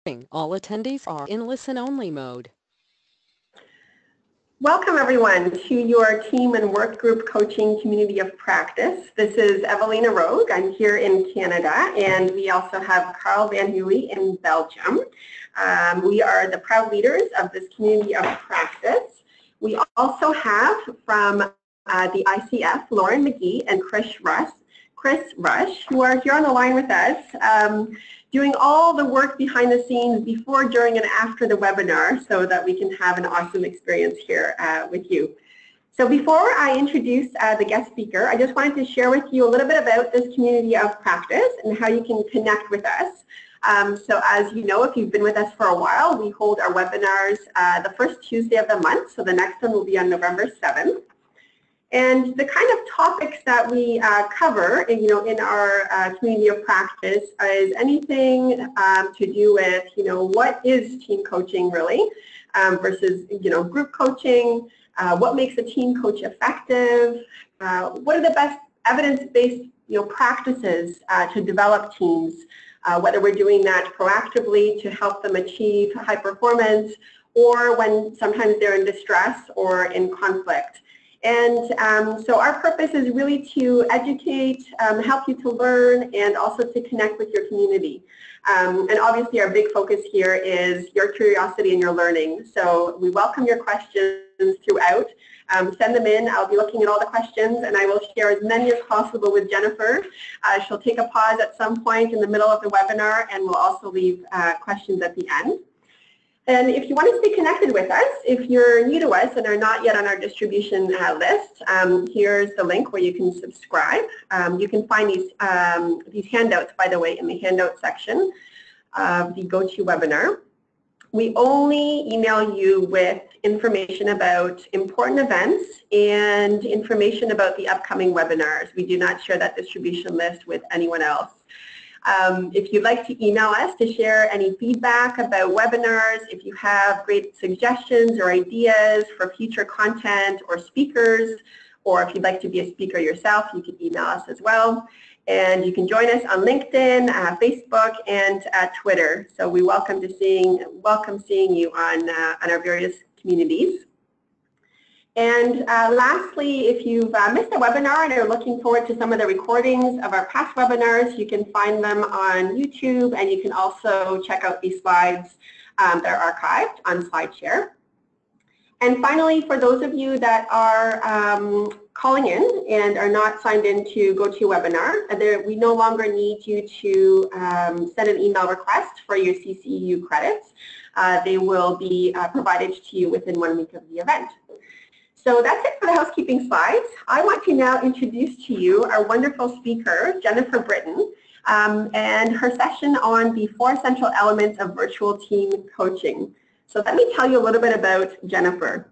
All attendees are in listen-only mode. Welcome everyone to your team and work group coaching community of practice. This is Evelina Rogue. I'm here in Canada, and we also have Carl Van Huey in Belgium. We are the proud leaders of this community of practice. We also have from the ICF, Lauren McGee and Chris Rush, who are here on the line with us, doing all the work behind the scenes before, during, and after the webinar so that we can have an awesome experience here with you. So before I introduce the guest speaker, I just wanted to share with you a little bit about this community of practice and how you can connect with us. So as you know, if you've been with us for a while, we hold our webinars the first Tuesday of the month, so the next one will be on November 7th. And the kind of topics that we cover, in our community of practice is anything to do with, what is team coaching really versus, group coaching, what makes a team coach effective, what are the best evidence-based, practices to develop teams, whether we're doing that proactively to help them achieve high performance or when sometimes they're in distress or in conflict. And so our purpose is really to educate, help you to learn, and also to connect with your community. And obviously our big focus here is your curiosity and your learning. So we welcome your questions throughout. Send them in. I'll be looking at all the questions, and I will share as many as possible with Jennifer. She'll take a pause at some point in the middle of the webinar, and we'll also leave questions at the end. And if you want to stay connected with us, if you're new to us and are not yet on our distribution list, here's the link where you can subscribe. You can find these handouts, by the way, in the handout section of the GoToWebinar. We only email you with information about important events and information about the upcoming webinars. We do not share that distribution list with anyone else. If you'd like to email us to share any feedback about webinars, if you have great suggestions or ideas for future content or speakers, or if you'd like to be a speaker yourself, you can email us as well. And you can join us on LinkedIn, Facebook, and Twitter. So we welcome seeing you on our various communities. And lastly, if you've missed a webinar and are looking forward to some of the recordings of our past webinars, you can find them on YouTube, and you can also check out these slides that are archived on SlideShare. And finally, for those of you that are calling in and are not signed in to GoToWebinar, we no longer need you to send an email request for your CCEU credits. They will be provided to you within 1 week of the event. So that's it for the housekeeping slides. I want to now introduce to you our wonderful speaker, Jennifer Britton, and her session on the 4 essential elements of virtual team coaching. So let me tell you a little bit about Jennifer.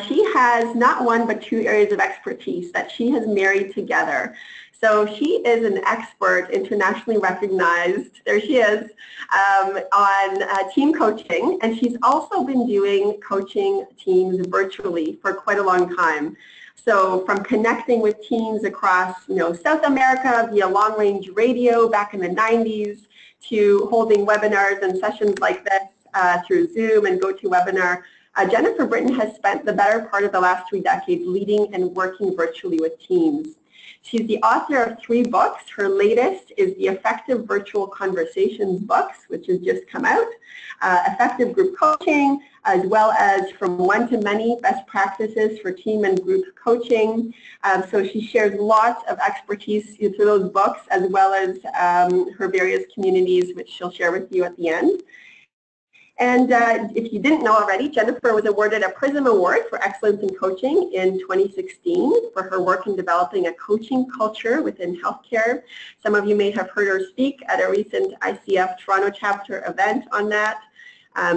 She has not 1 but 2 areas of expertise that she has married together. So she is an expert, internationally recognized, there she is, on team coaching, and she's also been doing coaching teams virtually for quite a long time. So from connecting with teams across, South America via long-range radio back in the 90s to holding webinars and sessions like this through Zoom and GoToWebinar, Jennifer Britton has spent the better part of the last 3 decades leading and working virtually with teams. She's the author of 3 books. Her latest is the Effective Virtual Conversations books, which has just come out, Effective Group Coaching, as well as From One to Many, Best Practices for Team and Group Coaching. So she shares lots of expertise through those books, as well as her various communities, which she'll share with you at the end. And if you didn't know already, Jennifer was awarded a PRISM Award for Excellence in Coaching in 2016 for her work in developing a coaching culture within healthcare. Some of you may have heard her speak at a recent ICF Toronto chapter event on that.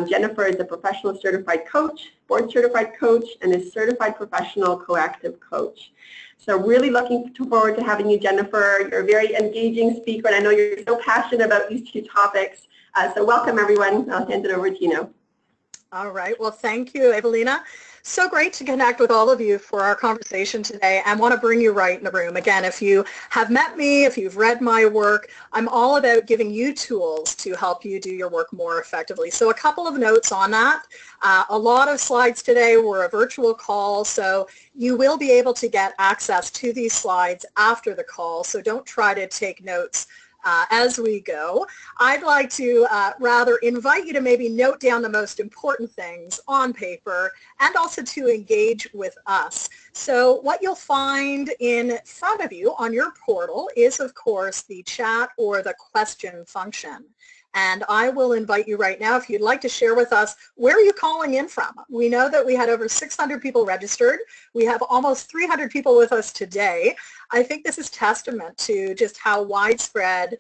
Jennifer is a professional certified coach, board certified coach, and a certified professional coactive coach. So really looking forward to having you, Jennifer. You're a very engaging speaker, and I know you're so passionate about these 2 topics. So welcome, everyone. I'll hand it over to you now. All right. Well, thank you, Evelina. So great to connect with all of you for our conversation today. I want to bring you right in the room. Again, if you have met me, if you've read my work, I'm all about giving you tools to help you do your work more effectively. So a couple of notes on that. A lot of slides today were a virtual call, so you will be able to get access to these slides after the call, so don't try to take notes as we go. I'd like to rather invite you to maybe note down the most important things on paper and also to engage with us. So what you'll find in front of you on your portal is, of course, the chat or the question function. And I will invite you right now, if you'd like to share with us, where are you calling in from? We know that we had over 600 people registered. We have almost 300 people with us today. I think this is testament to just how widespread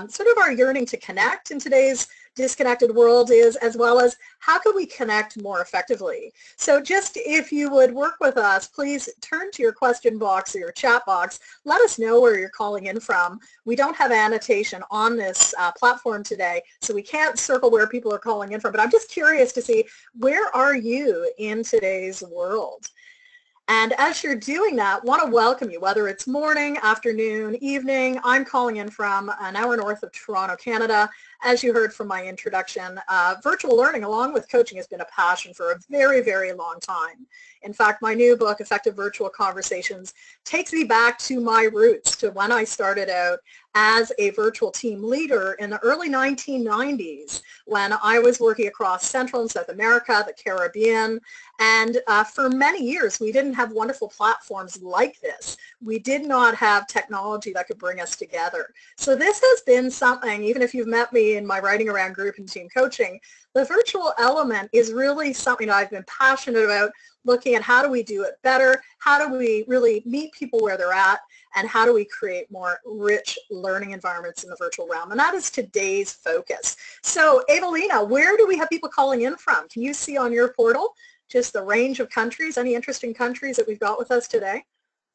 sort of our yearning to connect in today's disconnected world is, as well as how can we connect more effectively. So just if you would work with us, please turn to your question box or your chat box. Let us know where you're calling in from. We don't have annotation on this platform today, so we can't circle where people are calling in from, but I'm just curious to see, where are you in today's world? And as you're doing that, want to welcome you, whether it's morning, afternoon, evening. I'm calling in from an hour north of Toronto, Canada. As you heard from my introduction, virtual learning along with coaching has been a passion for a very, very long time. In fact, my new book, Effective Virtual Conversations, takes me back to my roots, to when I started out as a virtual team leader in the early 1990s, when I was working across Central and South America, the Caribbean, and for many years we didn't have wonderful platforms like this. We did not have technology that could bring us together. So this has been something, even if you've met me in my writing around group and team coaching, the virtual element is really something that I've been passionate about, looking at how do we do it better, how do we really meet people where they're at, and how do we create more rich learning environments in the virtual realm. And that is today's focus. So Evelina, where do we have people calling in from? Can you see on your portal just the range of countries, any interesting countries that we've got with us today?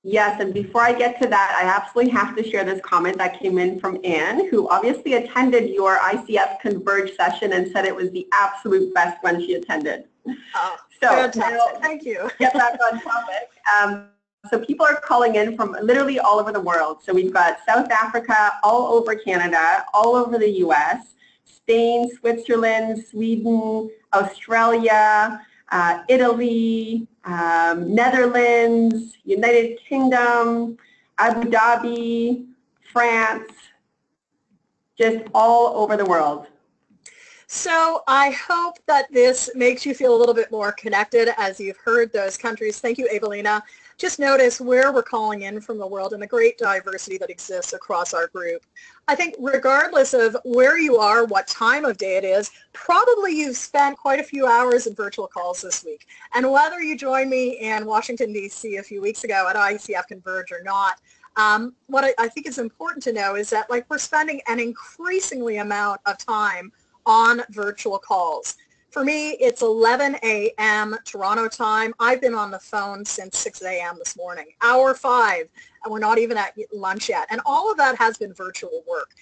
Yes, and before I get to that, I absolutely have to share this comment that came in from Anne, who obviously attended your ICF Converge session and said it was the absolute best one she attended. Oh, so fantastic. Now, thank you. Get back on topic. So people are calling in from literally all over the world. So we've got South Africa, all over Canada, all over the US, Spain, Switzerland, Sweden, Australia, Italy, Netherlands, United Kingdom, Abu Dhabi, France, just all over the world. So I hope that this makes you feel a little bit more connected as you've heard those countries. Thank you, Evelina. Just notice where we're calling in from the world and the great diversity that exists across our group. I think regardless of where you are, what time of day it is, probably you've spent quite a few hours in virtual calls this week. And whether you joined me in Washington, D.C. a few weeks ago at ICF Converge or not, what I think is important to know is that we're spending an increasingly amount of time on virtual calls. For me, it's 11 a.m. Toronto time. I've been on the phone since 6 a.m. this morning, hour 5, and we're not even at lunch yet. And all of that has been virtual work.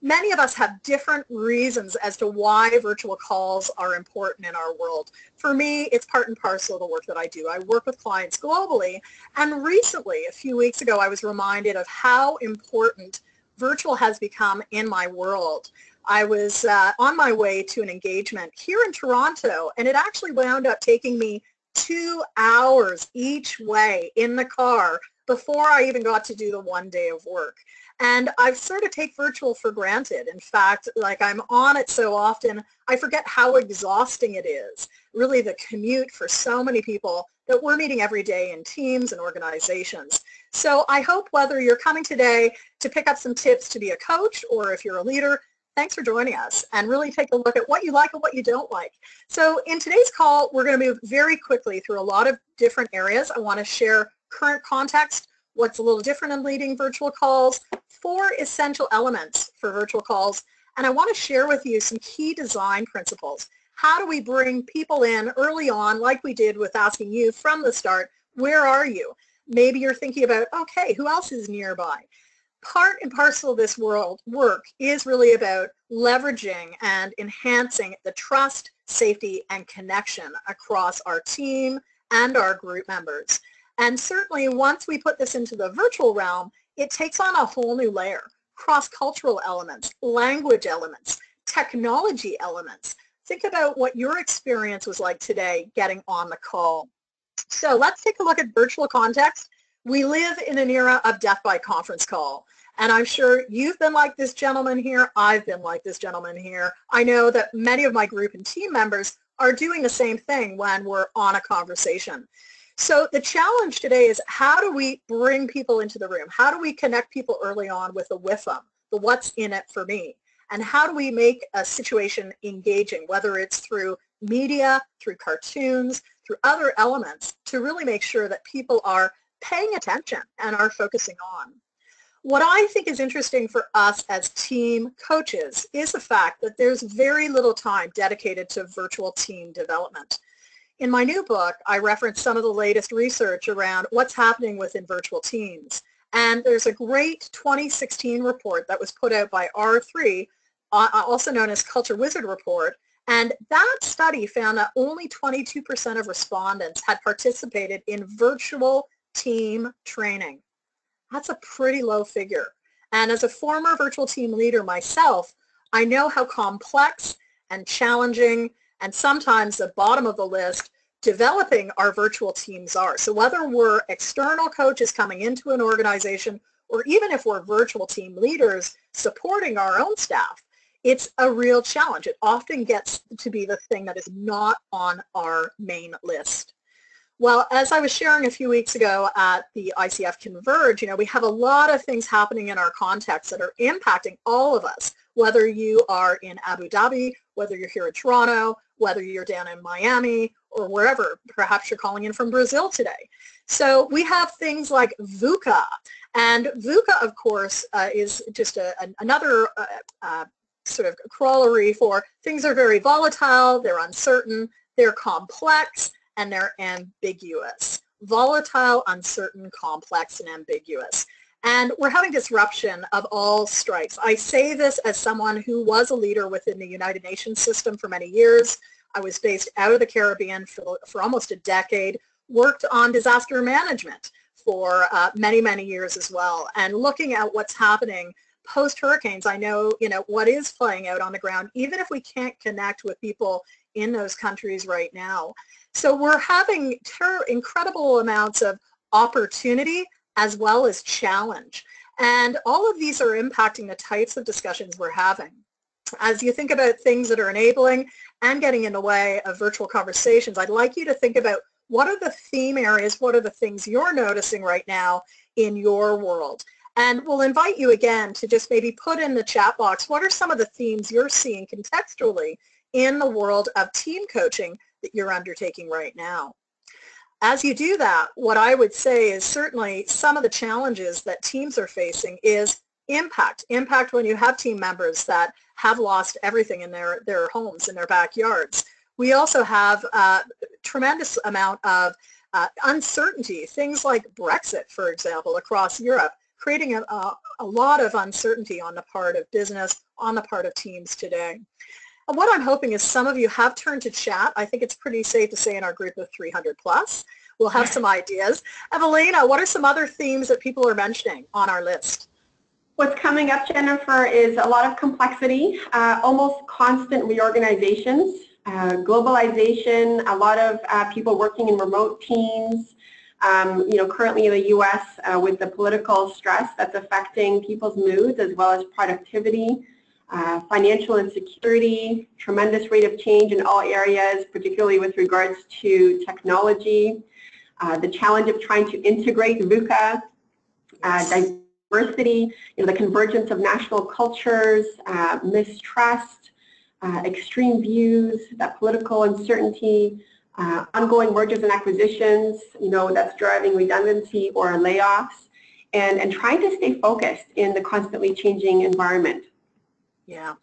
Many of us have different reasons as to why virtual calls are important in our world. For me, it's part and parcel of the work that I do. I work with clients globally, and recently, a few weeks ago, I was reminded of how important virtual has become in my world. I was on my way to an engagement here in Toronto, and it actually wound up taking me 2 hours each way in the car before I even got to do the 1 day of work. And I've sort of take virtual for granted. In fact, I'm on it so often, I forget how exhausting it is. Really the commute for so many people that we're meeting every day in teams and organizations. So I hope whether you're coming today to pick up some tips to be a coach or if you're a leader, thanks for joining us and really take a look at what you like and what you don't like. So in today's call, we're going to move very quickly through a lot of different areas. I want to share current context, what's a little different in leading virtual calls, 4 essential elements for virtual calls, and I want to share with you some key design principles. How do we bring people in early on, like we did with asking you from the start, where are you? Maybe you're thinking about, okay, who else is nearby? Part and parcel of this work is really about leveraging and enhancing the trust, safety, and connection across our team and our group members. And certainly once we put this into the virtual realm, it takes on a whole new layer. Cross-cultural elements, language elements, technology elements. Think about what your experience was like today getting on the call. So let's take a look at virtual context. We live in an era of death by conference call. And I'm sure you've been like this gentleman here. I've been like this gentleman here. I know that many of my group and team members are doing the same thing when we're on a conversation. So the challenge today is, how do we bring people into the room? How do we connect people early on with the WIFM, the what's in it for me? And how do we make a situation engaging, whether it's through media, through cartoons, through other elements, to really make sure that people are paying attention and are focusing on. What I think is interesting for us as team coaches is the fact that there's very little time dedicated to virtual team development. In my new book, I reference some of the latest research around what's happening within virtual teams. And there's a great 2016 report that was put out by R3, also known as Culture Wizard Report. And that study found that only 22% of respondents had participated in virtual team training. That's a pretty low figure. And as a former virtual team leader myself, I know how complex and challenging and sometimes the bottom of the list developing our virtual teams are. So whether we're external coaches coming into an organization, or even if we're virtual team leaders supporting our own staff, it's a real challenge. It often gets to be the thing that is not on our main list. Well, as I was sharing a few weeks ago at the ICF Converge, we have a lot of things happening in our context that are impacting all of us, whether you are in Abu Dhabi, whether you're here in Toronto, whether you're down in Miami, or wherever. Perhaps you're calling in from Brazil today. So we have things like VUCA. And VUCA, of course, is just another sort of corollary for things are very volatile, they're uncertain, they're complex, and they're ambiguous. Volatile, uncertain, complex, and ambiguous. And we're having disruption of all stripes. I say this as someone who was a leader within the United Nations system for many years. I was based out of the Caribbean for almost a decade, worked on disaster management for many, many years as well. And looking at what's happening post-hurricanes, I know, what is playing out on the ground, even if we can't connect with people in those countries right now. So we're having incredible amounts of opportunity as well as challenge. And all of these are impacting the types of discussions we're having. As you think about things that are enabling and getting in the way of virtual conversations, I'd like you to think about what are the theme areas, what are the things you're noticing right now in your world. And we'll invite you again to just maybe put in the chat box, what are some of the themes you're seeing contextually in the world of team coaching that you're undertaking right now. As you do that, what I would say is certainly some of the challenges that teams are facing is impact. Impact when you have team members that have lost everything in their homes, in their backyards. We also have a tremendous amount of uncertainty, things like Brexit, for example, across Europe, creating a lot of uncertainty on the part of business, on the part of teams today. And what I'm hoping is some of you have turned to chat. I think it's pretty safe to say in our group of 300 plus, we'll have some ideas. Evelina, what are some other themes that people are mentioning on our list? What's coming up, Jennifer, is a lot of complexity, almost constant reorganizations, globalization, a lot of people working in remote teams. Currently in the U.S. With the political stress that's affecting people's moods as well as productivity, financial insecurity, tremendous rate of change in all areas, particularly with regards to technology, the challenge of trying to integrate VUCA, diversity, the convergence of national cultures, mistrust, extreme views, that political uncertainty, ongoing mergers and acquisitions, that's driving redundancy or layoffs, and trying to stay focused in the constantly changing environment. Yeah,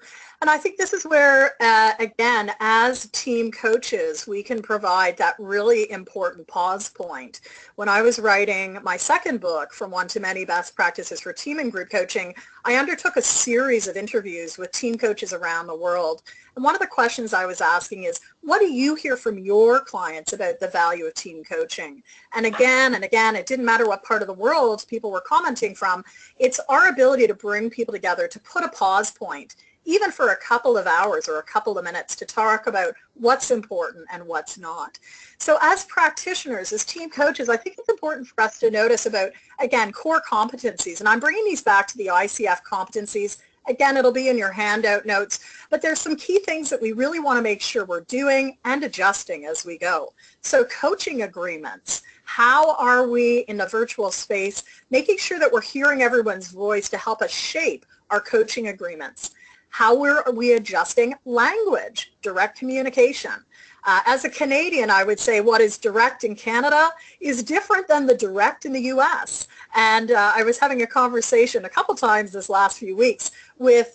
and I think this is where, again, as team coaches, we can provide that really important pause point. When I was writing my second book, From One to Many Best Practices for Team and Group Coaching, I undertook a series of interviews with team coaches around the world. And one of the questions I was asking is, what do you hear from your clients about the value of team coaching? And again, it didn't matter what part of the world people were commenting from, it's our ability to bring people together, to put a pause point, even for a couple of hours or a couple of minutes, to talk about what's important and what's not. So as practitioners, as team coaches, I think it's important for us to notice about, again, core competencies. And I'm bringing these back to the ICF competencies. Again, it'll be in your handout notes, but there's some key things that we really want to make sure we're doing and adjusting as we go. So coaching agreements. How are we in the virtual space making sure that we're hearing everyone's voice to help us shape our coaching agreements? How are we adjusting language, direct communication? As a Canadian, I would say what is direct in Canada is different than the direct in the U.S. And I was having a conversation a couple times this last few weeks with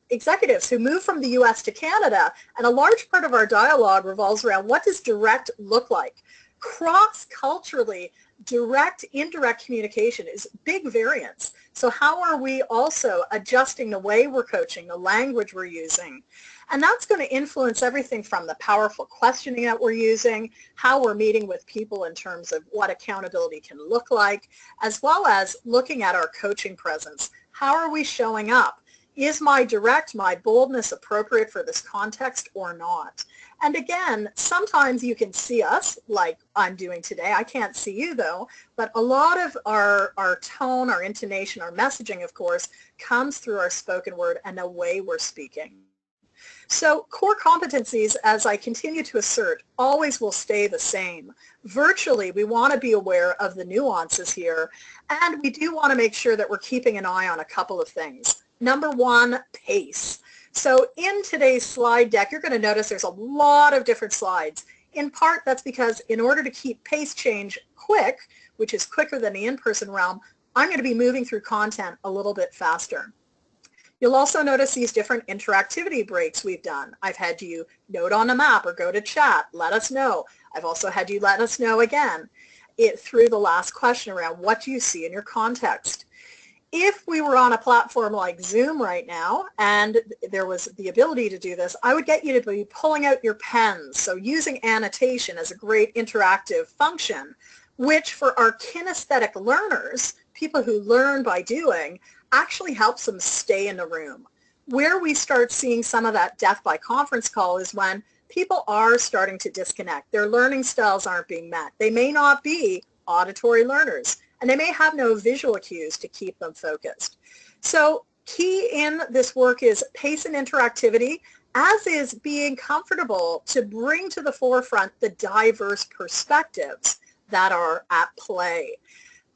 executives who moved from the U.S. to Canada, and a large part of our dialogue revolves around what does direct look like. Cross-culturally, direct, indirect communication is big variance. So how are we also adjusting the way we're coaching, the language we're using? And that's going to influence everything from the powerful questioning that we're using, how we're meeting with people in terms of what accountability can look like, as well as looking at our coaching presence. How are we showing up? Is my direct, my boldness appropriate for this context or not? And again, sometimes you can see us like I'm doing today. I can't see you though, but a lot of our tone, our intonation, our messaging, of course, comes through our spoken word and the way we're speaking. So core competencies, as I continue to assert, always will stay the same. Virtually, we want to be aware of the nuances here, and we do want to make sure that we're keeping an eye on a couple of things. Number one, pace. So in today's slide deck, you're going to notice there's a lot of different slides. In part, that's because in order to keep pace change quick, which is quicker than the in-person realm, I'm going to be moving through content a little bit faster. You'll also notice these different interactivity breaks we've done. I've had you note on a map or go to chat, let us know. I've also had you let us know again through the last question around what do you see in your context. If we were on a platform like Zoom right now and there was the ability to do this, I would get you to be pulling out your pens. So using annotation as a great interactive function, which for our kinesthetic learners, people who learn by doing, actually helps them stay in the room. Where we start seeing some of that death by conference call is when people are starting to disconnect. Their learning styles aren't being met. They may not be auditory learners, and they may have no visual cues to keep them focused. So key in this work is pace and interactivity, as is being comfortable to bring to the forefront the diverse perspectives that are at play.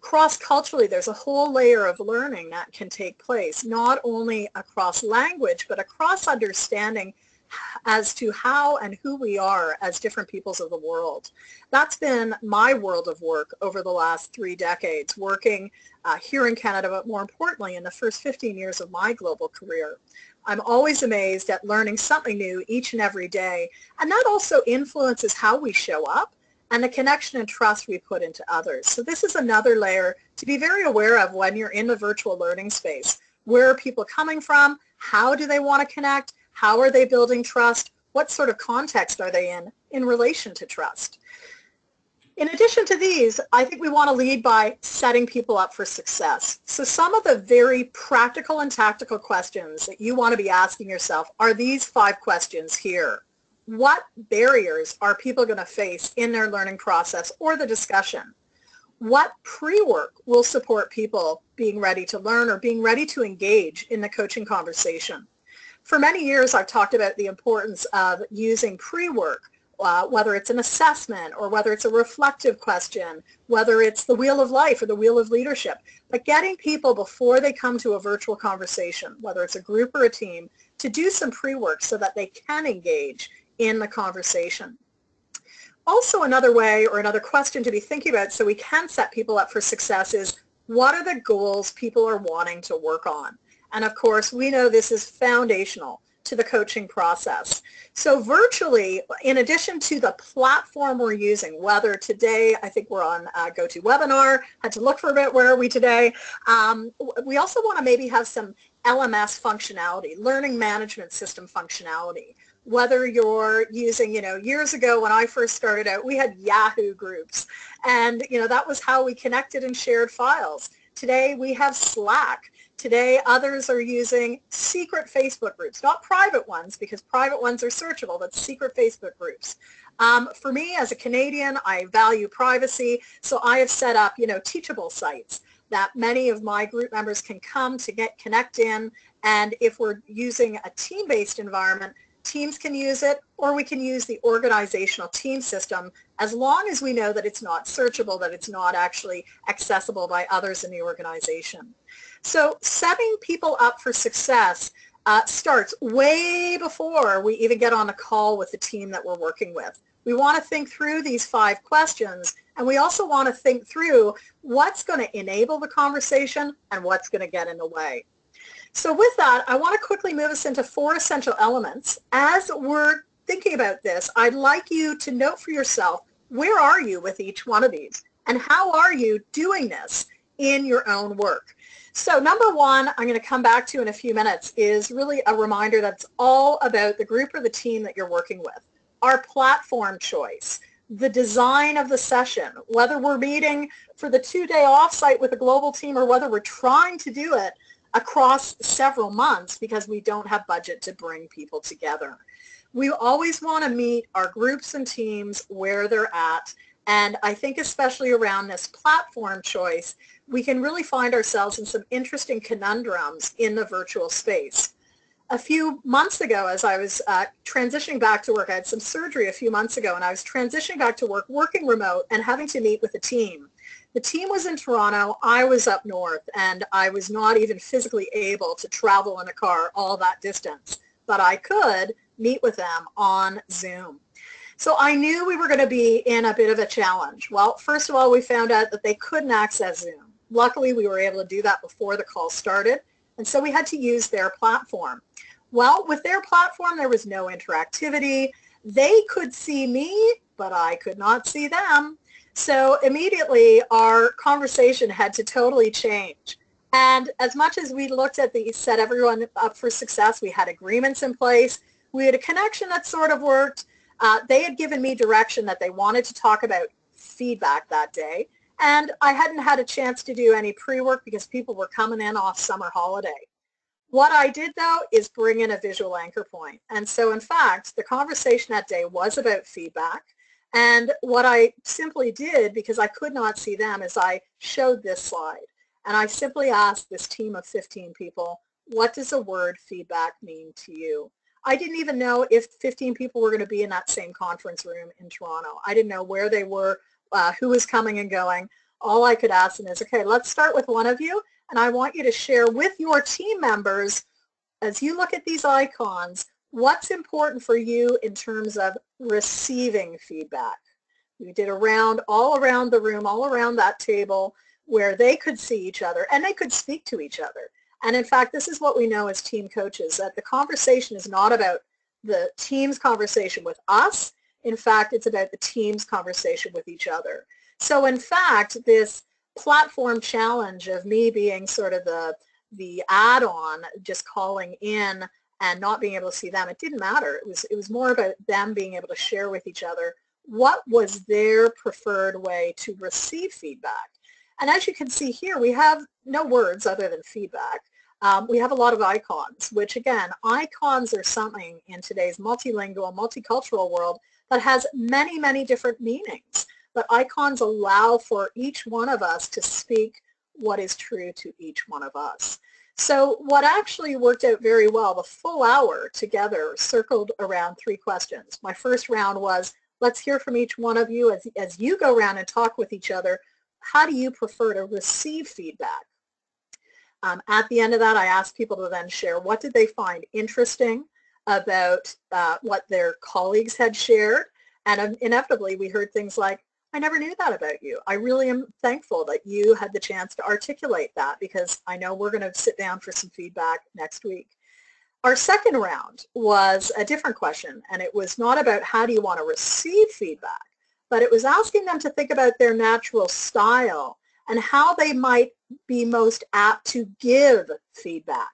Cross-culturally, there's a whole layer of learning that can take place, not only across language, but across understanding as to how and who we are as different peoples of the world. That's been my world of work over the last 3 decades, working here in Canada, but more importantly, in the first 15 years of my global career. I'm always amazed at learning something new each and every day, and that also influences how we show up and the connection and trust we put into others. So this is another layer to be very aware of when you're in the virtual learning space. Where are people coming from? How do they want to connect? How are they building trust? What sort of context are they in relation to trust? In addition to these, I think we want to lead by setting people up for success. So some of the very practical and tactical questions that you want to be asking yourself are these 5 questions here. What barriers are people going to face in their learning process or the discussion? What pre-work will support people being ready to learn or being ready to engage in the coaching conversation? For many years, I've talked about the importance of using pre-work, whether it's an assessment or whether it's a reflective question, whether it's the wheel of life or the wheel of leadership, but getting people before they come to a virtual conversation, whether it's a group or a team, to do some pre-work so that they can engage in the conversation. Also, another way or another question to be thinking about so we can set people up for success is, what are the goals people are wanting to work on? And of course, we know this is foundational to the coaching process. So virtually, in addition to the platform we're using, whether today, I think we're on GoToWebinar, had to look for a bit, where are we today? We also want to maybe have some LMS functionality, learning management system functionality. Whether you're using, years ago when I first started out, we had Yahoo groups, and that was how we connected and shared files. Today we have Slack. Today others are using secret Facebook groups, not private ones, because private ones are searchable, but secret Facebook groups. For me as a Canadian, I value privacy, so I have set up, teachable sites that many of my group members can come to connect in, and if we're using a team-based environment, teams can use it, or we can use the organizational team system, as long as we know that it's not searchable, that it's not actually accessible by others in the organization. So setting people up for success starts way before we even get on a call with the team that we're working with. We want to think through these 5 questions, and we also want to think through what's going to enable the conversation and what's going to get in the way. So with that, I want to quickly move us into 4 essential elements. As we're thinking about this, I'd like you to note for yourself, where are you with each one of these? And how are you doing this in your own work? So number 1, I'm going to come back to in a few minutes, is really a reminder that's all about the group or the team that you're working with. Our platform choice, the design of the session, whether we're meeting for the 2-day offsite with a global team or whether we're trying to do it across several months because we don't have budget to bring people together. We always want to meet our groups and teams where they're at, and I think especially around this platform choice, we can really find ourselves in some interesting conundrums in the virtual space. A few months ago, as I was transitioning back to work, I had some surgery a few months ago, and I was transitioning back to work, working remote, and having to meet with a team. The team was in Toronto, I was up north, and I was not even physically able to travel in a car all that distance, but I could meet with them on Zoom. So I knew we were going to be in a bit of a challenge. Well, first of all, we found out that they couldn't access Zoom. Luckily, we were able to do that before the call started, and so we had to use their platform. Well, with their platform, there was no interactivity. They could see me, but I could not see them. So immediately our conversation had to totally change. And as much as we looked at the set everyone up for success, we had agreements in place, we had a connection that sort of worked. They had given me direction that they wanted to talk about feedback that day. And I hadn't had a chance to do any pre-work because people were coming in off summer holiday. What I did, though, is bring in a visual anchor point. And so, in fact, the conversation that day was about feedback. And what I simply did, because I could not see them, is I showed this slide. And I simply asked this team of 15 people, what does the word feedback mean to you? I didn't even know if 15 people were going to be in that same conference room in Toronto. I didn't know where they were, who was coming and going. All I could ask them is, okay, let's start with one of you, and I want you to share with your team members, as you look at these icons, what's important for you in terms of receiving feedback. We did a round all around the room, all around that table, where they could see each other and they could speak to each other. And in fact, this is what we know as team coaches, that the conversation is not about the team's conversation with us. In fact, it's about the team's conversation with each other. So in fact, this platform challenge of me being sort of the add-on, just calling in and not being able to see them, it didn't matter. It was more about them being able to share with each other what was their preferred way to receive feedback. And as you can see here, we have no words other than feedback. We have a lot of icons, which again, icons are something in today's multilingual, multicultural world that has many, many different meanings. But icons allow for each one of us to speak what is true to each one of us. So what actually worked out very well, the full hour together circled around 3 questions. My first round was, let's hear from each one of you as you go around and talk with each other. How do you prefer to receive feedback? At the end of that, I asked people to then share what did they find interesting about what their colleagues had shared. And inevitably, we heard things like, I never knew that about you. I really am thankful that you had the chance to articulate that, because I know we're going to sit down for some feedback next week. Our second round was a different question, and it was not about how do you want to receive feedback, but it was asking them to think about their natural style and how they might be most apt to give feedback.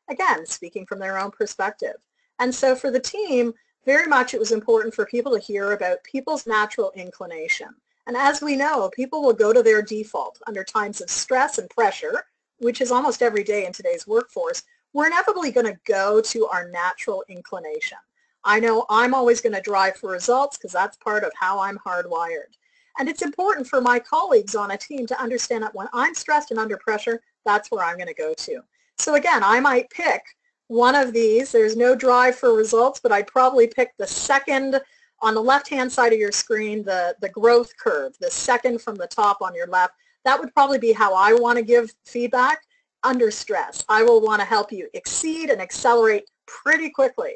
Again, speaking from their own perspective. And so for the team, very much it was important for people to hear about people's natural inclination. And as we know, people will go to their default under times of stress and pressure, which is almost every day in today's workforce. We're inevitably going to go to our natural inclination. I know I'm always going to drive for results because that's part of how I'm hardwired. And it's important for my colleagues on a team to understand that when I'm stressed and under pressure, that's where I'm going to go to. So again, I might pick one of these. There's no drive for results, but I'd probably pick the second on the left-hand side of your screen, the growth curve, the second from the top on your left. That would probably be how I want to give feedback under stress. I will want to help you exceed and accelerate pretty quickly.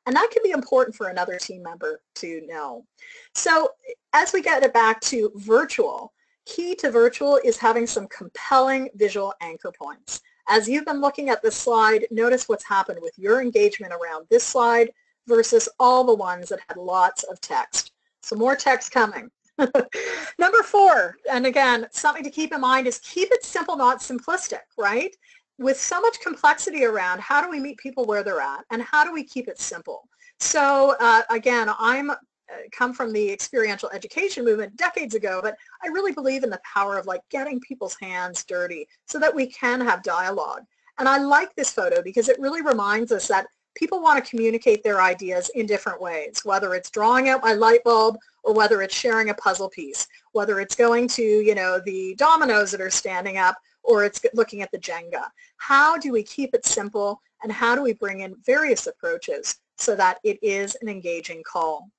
And that can be important for another team member to know. So as we get it back to virtual, key to virtual is having some compelling visual anchor points. As you've been looking at this slide, notice what's happened with your engagement around this slide versus all the ones that had lots of text. So more text coming. Number 4, and again, something to keep in mind is keep it simple, not simplistic, right? With so much complexity around, how do we meet people where they're at, and how do we keep it simple? So again, I'm come from the experiential education movement decades ago, but I really believe in the power of like getting people's hands dirty so that we can have dialogue. And I like this photo because it really reminds us that people want to communicate their ideas in different ways, whether it's drawing out my light bulb or whether it's sharing a puzzle piece, whether it's going to, you know, the dominoes that are standing up or it's looking at the Jenga. How do we keep it simple and how do we bring in various approaches so that it is an engaging call?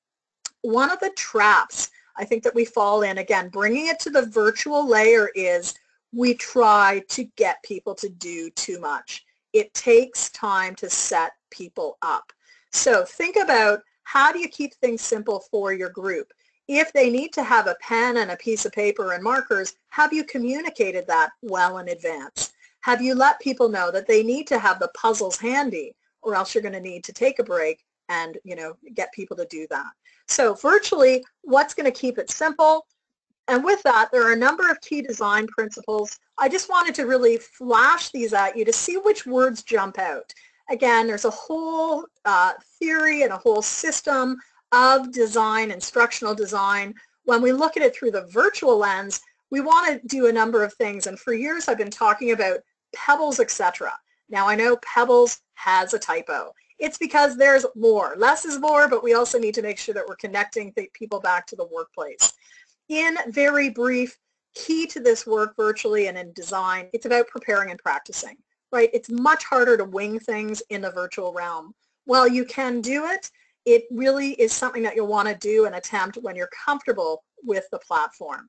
One of the traps I think that we fall in, again, bringing it to the virtual layer, is we try to get people to do too much. It takes time to set people up. So think about how do you keep things simple for your group. If they need to have a pen and a piece of paper and markers, have you communicated that well in advance? Have you let people know that they need to have the puzzles handy, or else you're going to need to take a break and, you know, get people to do that. So virtually, what's going to keep it simple? And with that, there are a number of key design principles. I just wanted to really flash these at you to see which words jump out. Again, there's a whole theory and a whole system of design, instructional design. When we look at it through the virtual lens, we want to do a number of things. And for years, I've been talking about PEBBLLES, etc. Now, I know PEBBLLES has a typo. It's because there's more. Less is more, but we also need to make sure that we're connecting people back to the workplace. In very brief, key to this work virtually and in design, it's about preparing and practicing, right? It's much harder to wing things in the virtual realm. While you can do it, it really is something that you'll want to do and attempt when you're comfortable with the platform.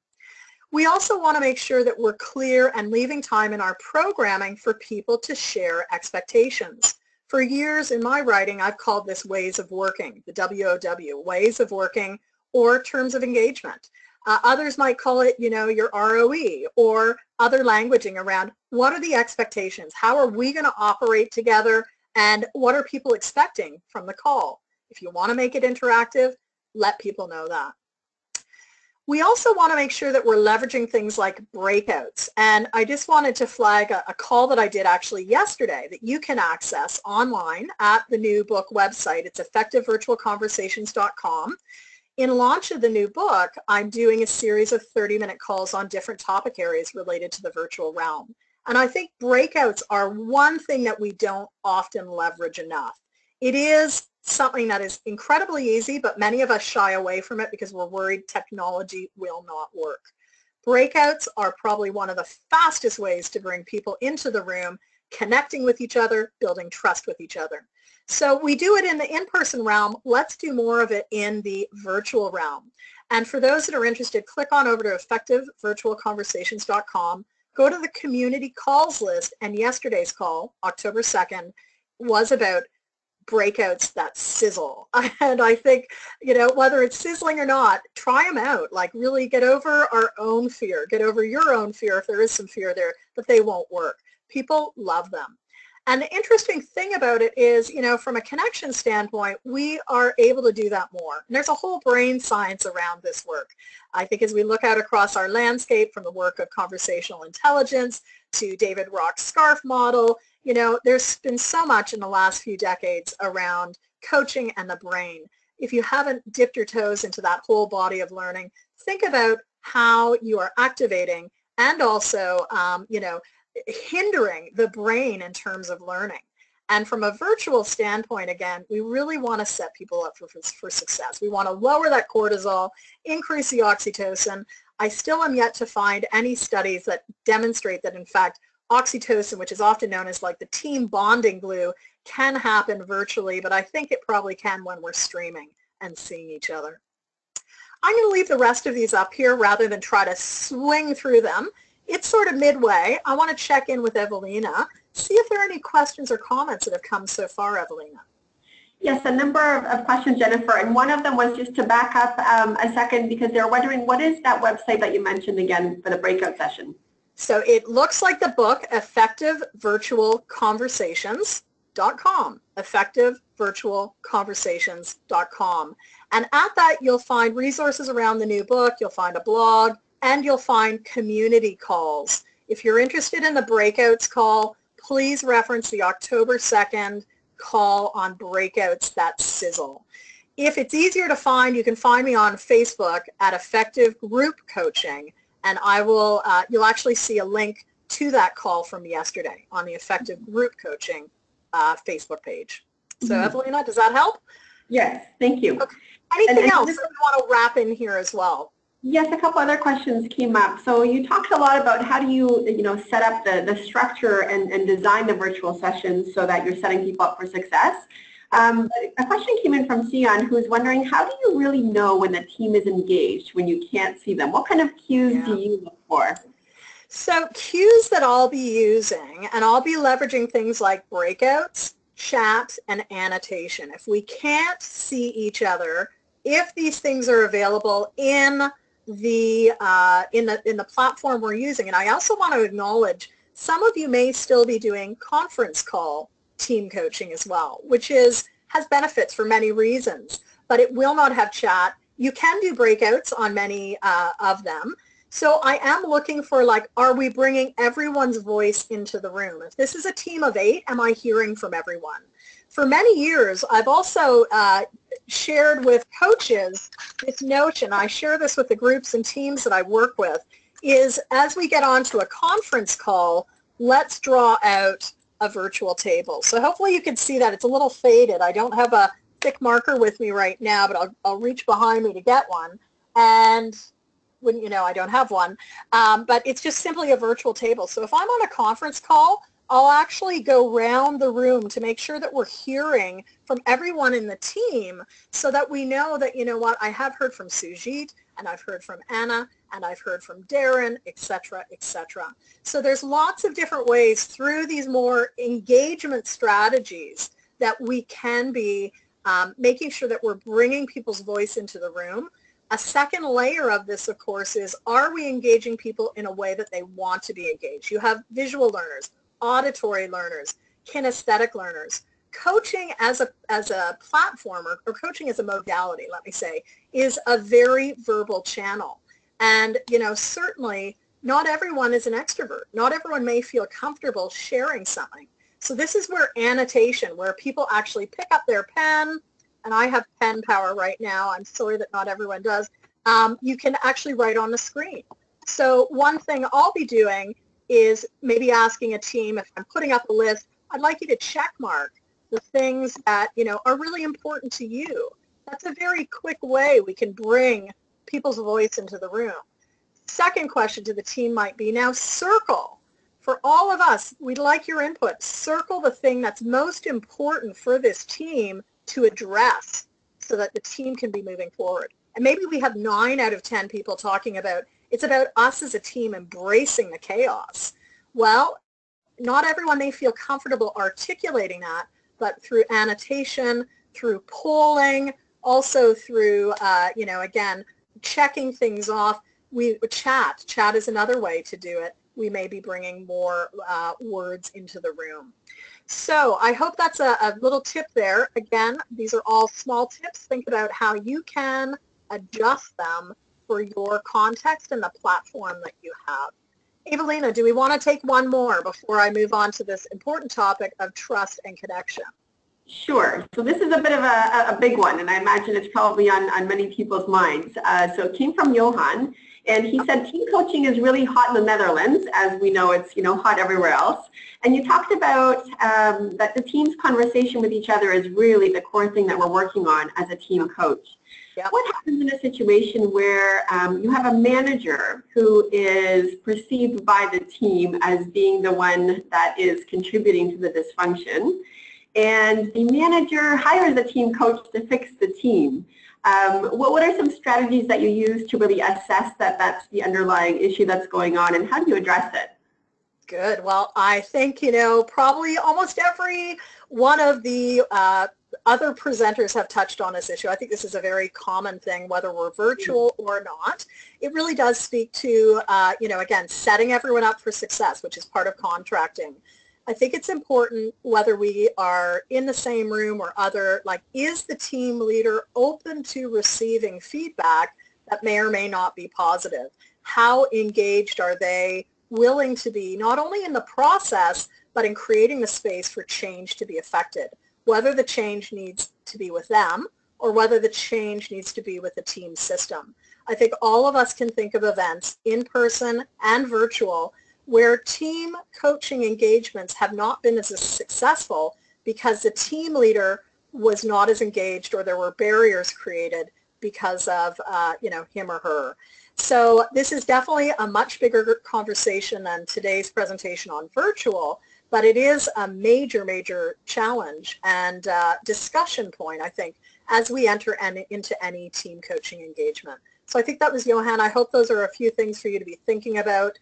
We also want to make sure that we're clear and leaving time in our programming for people to share expectations. For years in my writing, I've called this ways of working, the WOW, ways of working, or terms of engagement. Others might call it, you know, your ROE, or other languaging around what are the expectations? How are we going to operate together? And what are people expecting from the call? If you want to make it interactive, let people know that. We also want to make sure that we're leveraging things like breakouts. And I just wanted to flag a call that I did actually yesterday that you can access online at the new book website. It's effectivevirtualconversations.com. In launch of the new book, I'm doing a series of 30-minute calls on different topic areas related to the virtual realm. And I think breakouts are one thing that we don't often leverage enough. It is something that is incredibly easy, but many of us shy away from it because we're worried technology will not work. Breakouts are probably one of the fastest ways to bring people into the room, connecting with each other, building trust with each other. So we do it in the in-person realm. Let's do more of it in the virtual realm. And for those that are interested, click on over to effectivevirtualconversations.com, go to the community calls list, and yesterday's call, October 2nd, was about breakouts that sizzle. And I think, you know, whether it's sizzling or not, try them out. Like, really get over our own fear. Get over your own fear if there is some fear there that they won't work. People love them. And the interesting thing about it is, you know, from a connection standpoint, we are able to do that more. And there's a whole brain science around this work. I think as we look out across our landscape, from the work of conversational intelligence to David Rock's SCARF model, you know, there's been so much in the last few decades around coaching and the brain. If you haven't dipped your toes into that whole body of learning, think about how you are activating and also, you know, hindering the brain in terms of learning. And from a virtual standpoint, again, we really want to set people up for success. We want to lower that cortisol, increase the oxytocin. I still am yet to find any studies that demonstrate that, in fact, oxytocin, which is often known as like the team bonding glue, can happen virtually, but I think it probably can when we're streaming and seeing each other. I'm going to leave the rest of these up here rather than try to swing through them. It's sort of midway. I want to check in with Evelina, see if there are any questions or comments that have come so far, Evelina. Yes, a number of questions, Jennifer, and one of them was just to back up a second, because they're wondering, what is that website that you mentioned again for the breakout session? So it looks like the book, EffectiveVirtualConversations.com, EffectiveVirtualConversations.com. And at that, you'll find resources around the new book, you'll find a blog, and you'll find community calls. If you're interested in the breakouts call, please reference the October 2nd call on breakouts that sizzle. If it's easier to find, you can find me on Facebook at Effective Group Coaching, and I will, you'll actually see a link to that call from yesterday on the Effective Group Coaching Facebook page. So Evelina, does that help? Yes, thank you. Okay. Anything else that you want to wrap in here as well? Yes, a couple other questions came up. So you talked a lot about how do you, set up the structure and design the virtual sessions so that you're setting people up for success. A question came in from Sion, who's wondering, how do you really know when the team is engaged when you can't see them? What kind of cues do you look for? So cues that I'll be using, and I'll be leveraging things like breakouts, chat, and annotation. If we can't see each other, if these things are available in the platform we're using. And I also want to acknowledge some of you may still be doing conference call team coaching as well, which has benefits for many reasons, but it will not have chat. You can do breakouts on many of them. So I am looking for, like, are we bringing everyone's voice into the room? If this is a team of 8, am I hearing from everyone? For many years, I've also shared with coaches this notion, I share this with the groups and teams that I work with, is as we get onto a conference call, let's draw out a virtual table. So hopefully you can see that. It's a little faded. I don't have a thick marker with me right now, but I'll reach behind me to get one. And wouldn't you know, I don't have one. But it's just simply a virtual table. So if I'm on a conference call, I'll actually go around the room to make sure that we're hearing from everyone in the team so that we know that, you know what, I have heard from Sujit, and I've heard from Anna, and I've heard from Darren, etc., etc. So there's lots of different ways through these more engagement strategies that we can be making sure that we're bringing people's voice into the room. A second layer of this, of course, is, are we engaging people in a way that they want to be engaged? You have visual learners, auditory learners, kinesthetic learners. Coaching as a platform, or coaching as a modality, let me say, is a very verbal channel. And, you know, certainly not everyone is an extrovert. Not everyone may feel comfortable sharing something. So this is where annotation, where people actually pick up their pen, and I have pen power right now. I'm sorry that not everyone does. You can actually write on the screen. So one thing I'll be doing is maybe asking a team, if I'm putting up a list, I'd like you to check mark the things that, you know, are really important to you. That's a very quick way we can bring people's voice into the room. Second question to the team might be, now circle. For all of us, we'd like your input. Circle the thing that's most important for this team to address so that the team can be moving forward. And maybe we have 9 out of 10 people talking about, it's about us as a team embracing the chaos. Well, not everyone may feel comfortable articulating that, but through annotation, through polling, also through, again, checking things off. Chat is another way to do it. We may be bringing more words into the room. So I hope that's a little tip there. Again, these are all small tips. Think about how you can adjust them for your context and the platform that you have. Evelina, do we want to take one more before I move on to this important topic of trust and connection? Sure. So this is a bit of a big one, and I imagine it's probably on many people's minds. So it came from Johan, and he said team coaching is really hot in the Netherlands, as we know it's hot everywhere else. And you talked about that the team's conversation with each other is really the core thing that we're working on as a team coach. Yep. What happens in a situation where you have a manager who is perceived by the team as being the one that is contributing to the dysfunction, and the manager hires a team coach to fix the team? What are some strategies that you use to really assess that that's the underlying issue that's going on, and how do you address it? Good. Well, I think, probably almost every one of the other presenters have touched on this issue. I think this is a very common thing, whether we're virtual or not. It really does speak to, again, setting everyone up for success, which is part of contracting. I think it's important, whether we are in the same room or other, is the team leader open to receiving feedback that may or may not be positive? How engaged are they, willing to be, not only in the process, but in creating the space for change to be effected, whether the change needs to be with them or whether the change needs to be with the team system. I think all of us can think of events, in person and virtual, where team coaching engagements have not been as successful because the team leader was not as engaged, or there were barriers created because of him or her. So this is definitely a much bigger conversation than today's presentation on virtual, but it is a major, major challenge and discussion point, I think, as we enter into any team coaching engagement. So I think that was Johan. I hope those are a few things for you to be thinking about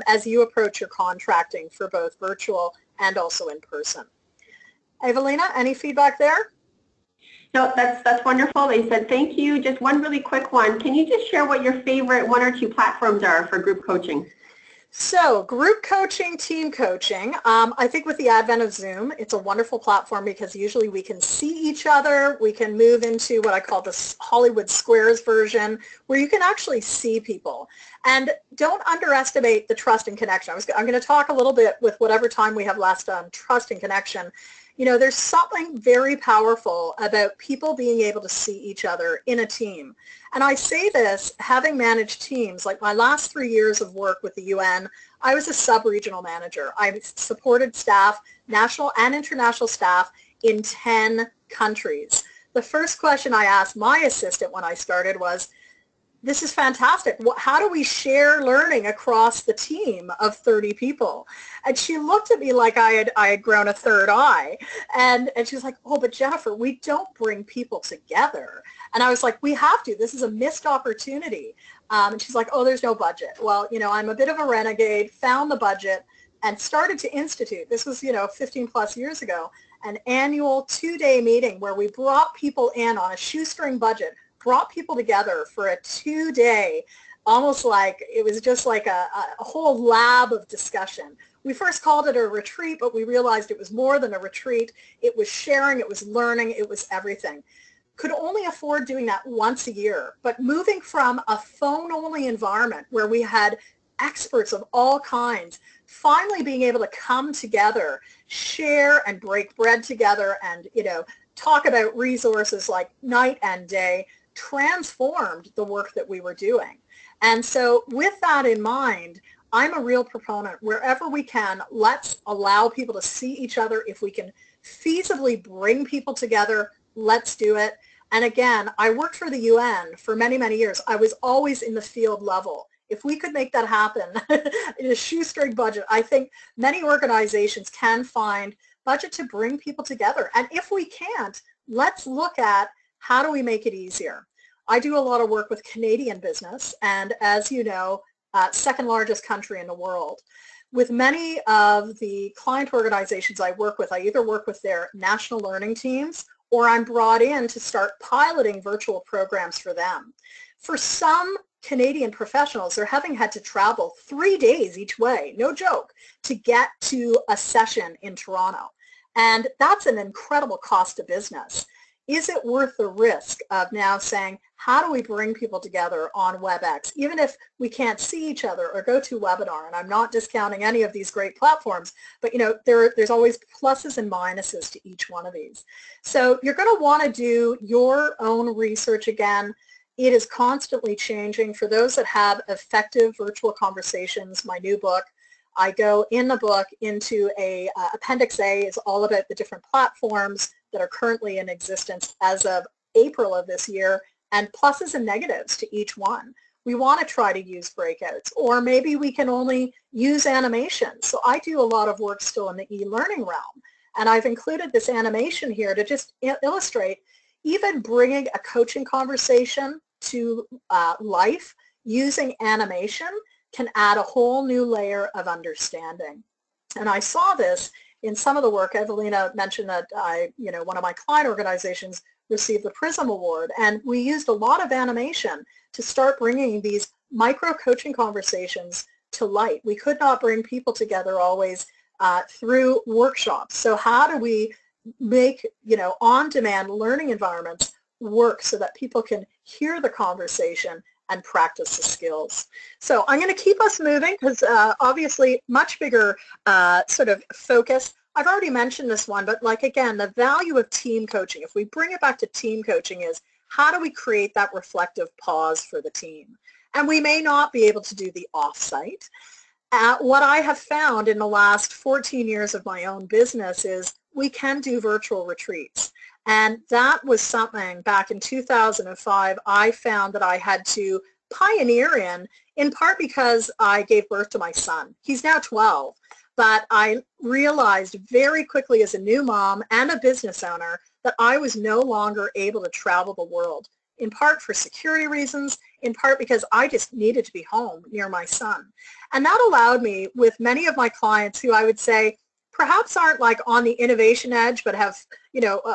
as you approach your contracting for both virtual and also in person. Evelina, any feedback there? No, that's wonderful. They said thank you. Just one really quick one. Can you just share what your favorite 1 or 2 platforms are for group coaching? So group coaching, team coaching, I think with the advent of Zoom, it's a wonderful platform because usually we can see each other. We can move into what I call the Hollywood Squares version, where you can actually see people. And don't underestimate the trust and connection. I'm going to talk a little bit with whatever time we have left on trust and connection. There's something very powerful about people being able to see each other in a team. And I say this, having managed teams, like my last 3 years of work with the UN, I was a sub-regional manager. I supported staff, national and international staff, in 10 countries. The first question I asked my assistant when I started was, this is fantastic. How do we share learning across the team of 30 people? And she looked at me like I had grown a third eye. And she was like, oh, but Jennifer, we don't bring people together. And I was like, we have to. This is a missed opportunity. And she's like, oh, there's no budget. Well, I'm a bit of a renegade, found the budget, and started to institute. This was, 15 plus years ago, an annual 2-day meeting where we brought people in on a shoestring budget, brought people together for a 2-day, almost like it was just like a whole lab of discussion. We first called it a retreat, but we realized it was more than a retreat. It was sharing, it was learning, it was everything. Could only afford doing that once a year, but moving from a phone-only environment where we had experts of all kinds, finally being able to come together, share and break bread together and, talk about resources like night and day, transformed the work that we were doing. And so with that in mind, I'm a real proponent. Wherever we can, let's allow people to see each other. If we can feasibly bring people together, let's do it. And again, I worked for the UN for many, many years. I was always in the field level. If we could make that happen in a shoestring budget, I think many organizations can find budget to bring people together. And if we can't, let's look at how do we make it easier. I do a lot of work with Canadian business, and as you know, second largest country in the world. with many of the client organizations I work with, I either work with their national learning teams or I'm brought in to start piloting virtual programs for them. For some Canadian professionals, they're having had to travel 3 days each way, no joke, to get to a session in Toronto. And that's an incredible cost to business. Is it worth the risk of now saying, how do we bring people together on WebEx, even if we can't see each other, or go to webinar? And I'm not discounting any of these great platforms, but there's always pluses and minuses to each one of these. So you're going to want to do your own research again. It is constantly changing. For those that have effective virtual conversations, my new book, I go in the book into Appendix A is all about the different platforms that are currently in existence as of April of this year, and pluses and negatives to each one. We want to try to use breakouts, or maybe we can only use animation. So I do a lot of work still in the e-learning realm, and I've included this animation here to just illustrate even bringing a coaching conversation to life using animation can add a whole new layer of understanding. And I saw this in some of the work. Evelina mentioned that one of my client organizations received the PRISM Award, and we used a lot of animation to start bringing these micro coaching conversations to light. We could not bring people together always through workshops. So how do we make on-demand learning environments work so that people can hear the conversation and practice the skills? So I'm going to keep us moving because obviously much bigger sort of focus. I've already mentioned this one, but again, the value of team coaching, if we bring it back to team coaching, is how do we create that reflective pause for the team? And we may not be able to do the offsite. What I have found in the last 14 years of my own business is we can do virtual retreats. And that was something back in 2005 I found that I had to pioneer in part because I gave birth to my son. He's now 12, but I realized very quickly as a new mom and a business owner that I was no longer able to travel the world, in part for security reasons, in part because I just needed to be home near my son. And that allowed me, with many of my clients who I would say perhaps aren't on the innovation edge, but have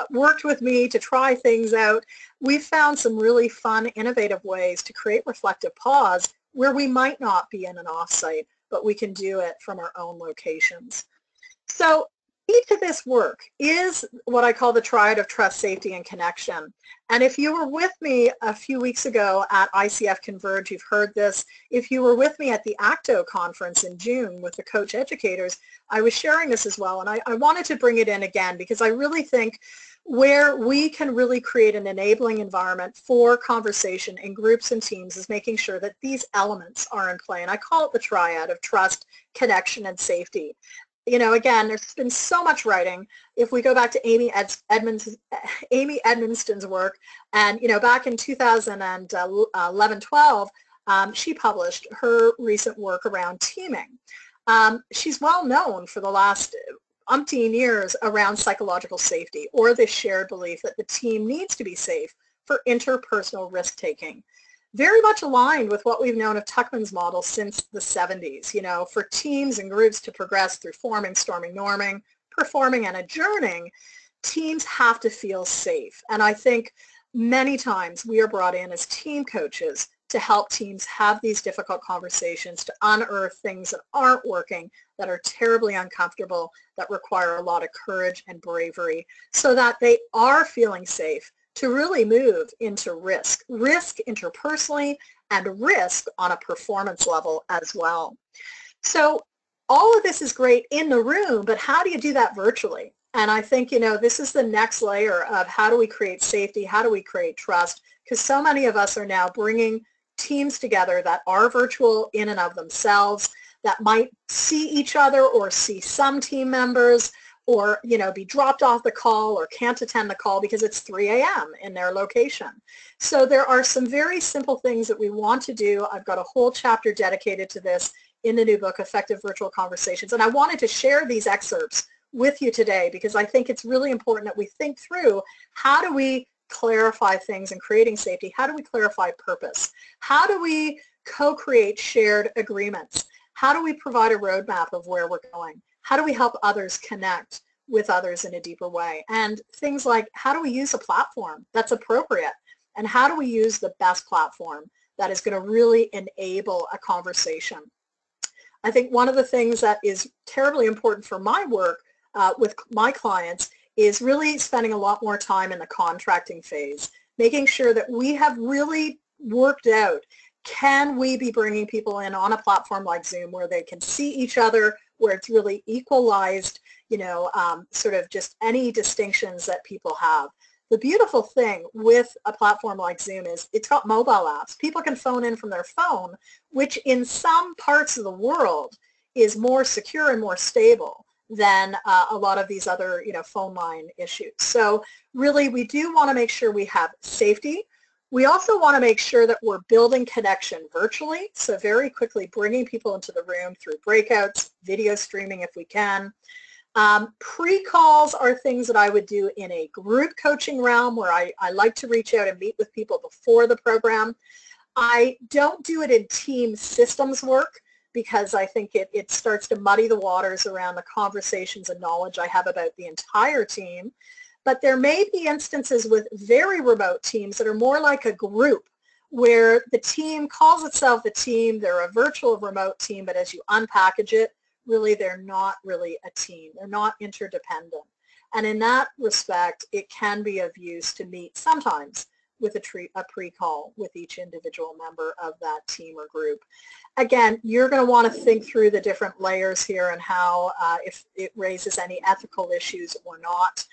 worked with me to try things out, we've found some really fun, innovative ways to create reflective pause where we might not be in an offsite, but we can do it from our own locations. So key to this work is what I call the triad of trust, safety, and connection. And if you were with me a few weeks ago at ICF Converge, you've heard this. If you were with me at the ACTO conference in June with the coach educators, I was sharing this as well. And I wanted to bring it in again because I really think where we can really create an enabling environment for conversation in groups and teams is making sure that these elements are in play. And I call it the triad of trust, connection, and safety. Again, there's been so much writing. If we go back to Amy Edmonston's work, and back in 2011-12, she published her recent work around teaming. She's well known for the last umpteen years around psychological safety, or this shared belief that the team needs to be safe for interpersonal risk-taking. Very much aligned with what we've known of Tuckman's model since the 70s, for teams and groups to progress through forming, storming, norming, performing, and adjourning, teams have to feel safe. And I think many times we are brought in as team coaches to help teams have these difficult conversations, to unearth things that aren't working, that are terribly uncomfortable, that require a lot of courage and bravery, so that they are feeling safe to really move into risk interpersonally and risk on a performance level as well. So all of this is great in the room, but how do you do that virtually? And I think, this is the next layer of how do we create safety, how do we create trust, because so many of us are now bringing teams together that are virtual in and of themselves, that might see each other or see some team members, or be dropped off the call or can't attend the call because it's 3 a.m. in their location. So there are some very simple things that we want to do. I've got a whole chapter dedicated to this in the new book, Effective Virtual Conversations. And I wanted to share these excerpts with you today because I think it's really important that we think through how do we clarify things in creating safety? How do we clarify purpose? How do we co-create shared agreements? How do we provide a roadmap of where we're going? How do we help others connect with others in a deeper way? And things like, how do we use a platform that's appropriate? And how do we use the best platform that is going to really enable a conversation? I think one of the things that is terribly important for my work with my clients is really spending a lot more time in the contracting phase, making sure that we have really worked out, can we be bringing people in on a platform like Zoom where they can see each other, where it's really equalized, sort of just any distinctions that people have. The beautiful thing with a platform like Zoom is it's got mobile apps. People can phone in from their phone, which in some parts of the world is more secure and more stable than a lot of these other, phone line issues. So really, we do want to make sure we have safety. We also want to make sure that we're building connection virtually, so very quickly bringing people into the room through breakouts, video streaming if we can. Pre-calls are things that I would do in a group coaching realm where I like to reach out and meet with people before the program. I don't do it in team systems work because I think it starts to muddy the waters around the conversations and knowledge I have about the entire team. But there may be instances with very remote teams that are more like a group where the team calls itself a team. They're a virtual remote team, but as you unpackage it, really they're not really a team. They're not interdependent. And in that respect, it can be of use to meet sometimes with a pre-call with each individual member of that team or group. Again, you're going to want to think through the different layers here and how if it raises any ethical issues or not.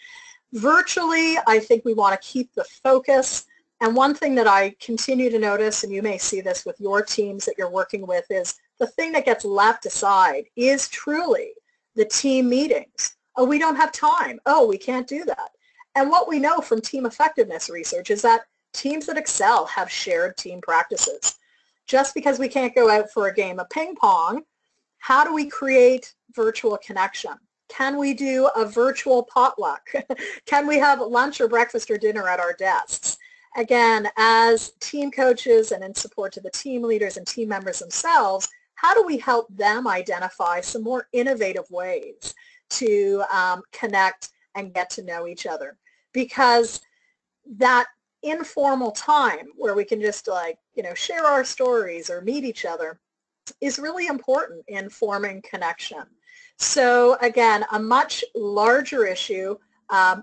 Virtually, I think we want to keep the focus. And one thing that I continue to notice, and you may see this with your teams that you're working with, is the thing that gets left aside is truly the team meetings. Oh, we don't have time. Oh, we can't do that. And what we know from team effectiveness research is that teams that excel have shared team practices. Just because we can't go out for a game of ping pong, how do we create virtual connection? Can we do a virtual potluck? Can we have lunch or breakfast or dinner at our desks? Again, as team coaches and in support to the team leaders and team members themselves, how do we help them identify some more innovative ways to connect and get to know each other? Because that informal time where we can just share our stories or meet each other is really important in forming connection. So again, a much larger issue.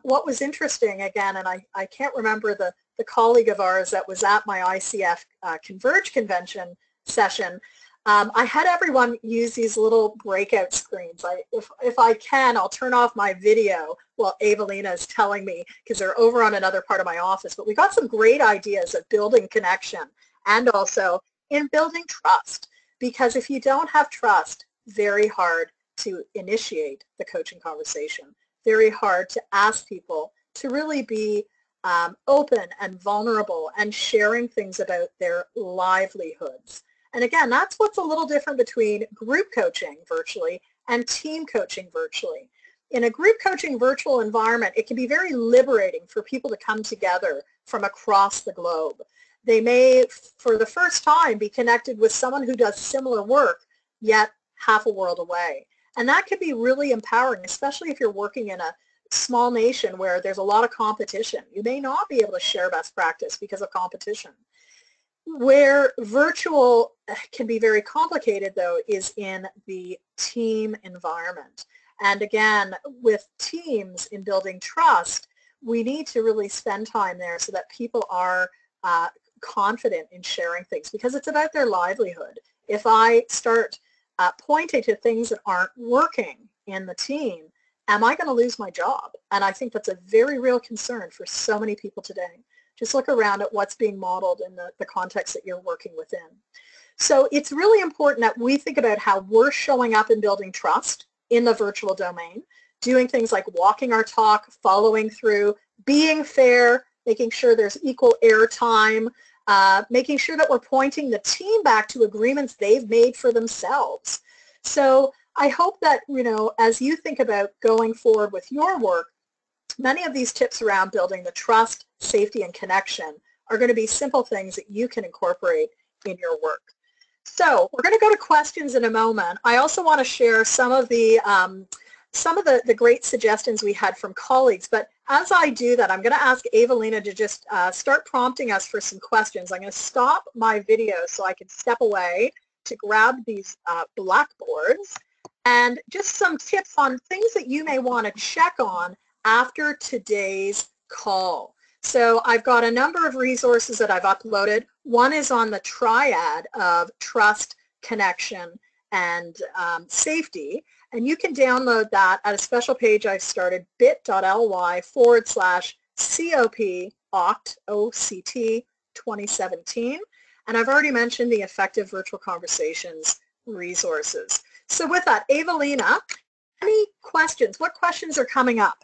What was interesting, again, and I can't remember the colleague of ours that was at my ICF Converge convention session, I had everyone use these little breakout screens. If I can, I'll turn off my video while Evelina is telling me, because they're over on another part of my office. But we got some great ideas of building connection and also in building trust. Because if you don't have trust, very hard to initiate the coaching conversation, very hard to ask people to really be open and vulnerable and sharing things about their livelihoods. And again, that's what's a little different between group coaching virtually and team coaching virtually. In a group coaching virtual environment, it can be very liberating for people to come together from across the globe. They may, for the first time, be connected with someone who does similar work, yet half a world away. And that can be really empowering, especially if you're working in a small nation where there's a lot of competition. You may not be able to share best practice because of competition. Where virtual can be very complicated, though, is in the team environment. And again, with teams in building trust, we need to really spend time there so that people are confident in sharing things because it's about their livelihood. If I start pointing to things that aren't working in the team, am I going to lose my job? And I think that's a very real concern for so many people today. Just look around at what's being modeled in the context that you're working within. So it's really important that we think about how we're showing up and building trust in the virtual domain, doing things like walking our talk, following through, being fair, making sure there's equal airtime, making sure that we're pointing the team back to agreements they've made for themselves. So I hope that, as you think about going forward with your work, many of these tips around building the trust, safety, and connection are going to be simple things that you can incorporate in your work. So we're going to go to questions in a moment. I also want to share some of the great suggestions we had from colleagues. But as I do that, I'm going to ask Evelina to just start prompting us for some questions. I'm going to stop my video so I can step away to grab these blackboards and just some tips on things that you may want to check on after today's call. So I've got a number of resources that I've uploaded. One is on the TRIAD of trust, connection, and safety. And you can download that at a special page I've started, bit.ly/COP OCT 2017. And I've already mentioned the Effective Virtual Conversations resources. So with that, Evelina, any questions? What questions are coming up?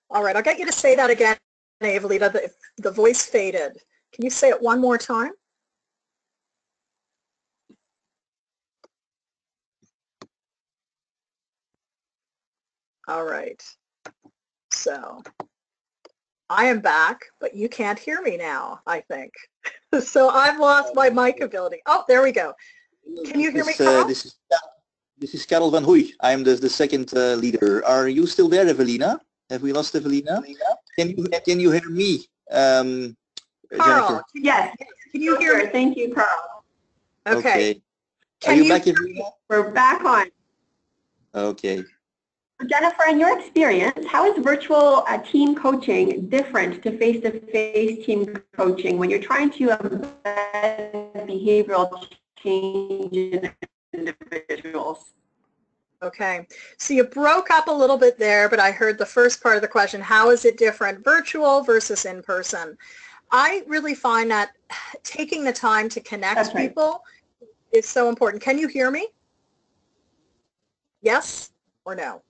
All right, I'll get you to say that again, Evelina. The voice faded. Can you say it one more time? All right. So I am back, but you can't hear me now, I think. So I've lost my mic ability. Oh, there we go. Can you hear me, Carl? This is Karel van Hooy. I'm the second leader. Are you still there, Evelina? Have we lost Evelina? Can you hear me? Carl, Jennifer? Yes. Can you hear me? Thank you, Carl. Okay. Are you back, Evelina? We're back on. Okay. Jennifer, in your experience, how is virtual team coaching different to face-to-face team coaching when you're trying to embed behavioral change in individuals? Okay, so you broke up a little bit there, but I heard the first part of the question. How is it different, virtual versus in person? I really find that taking the time to connect people is so important. Can you hear me? Yes or no?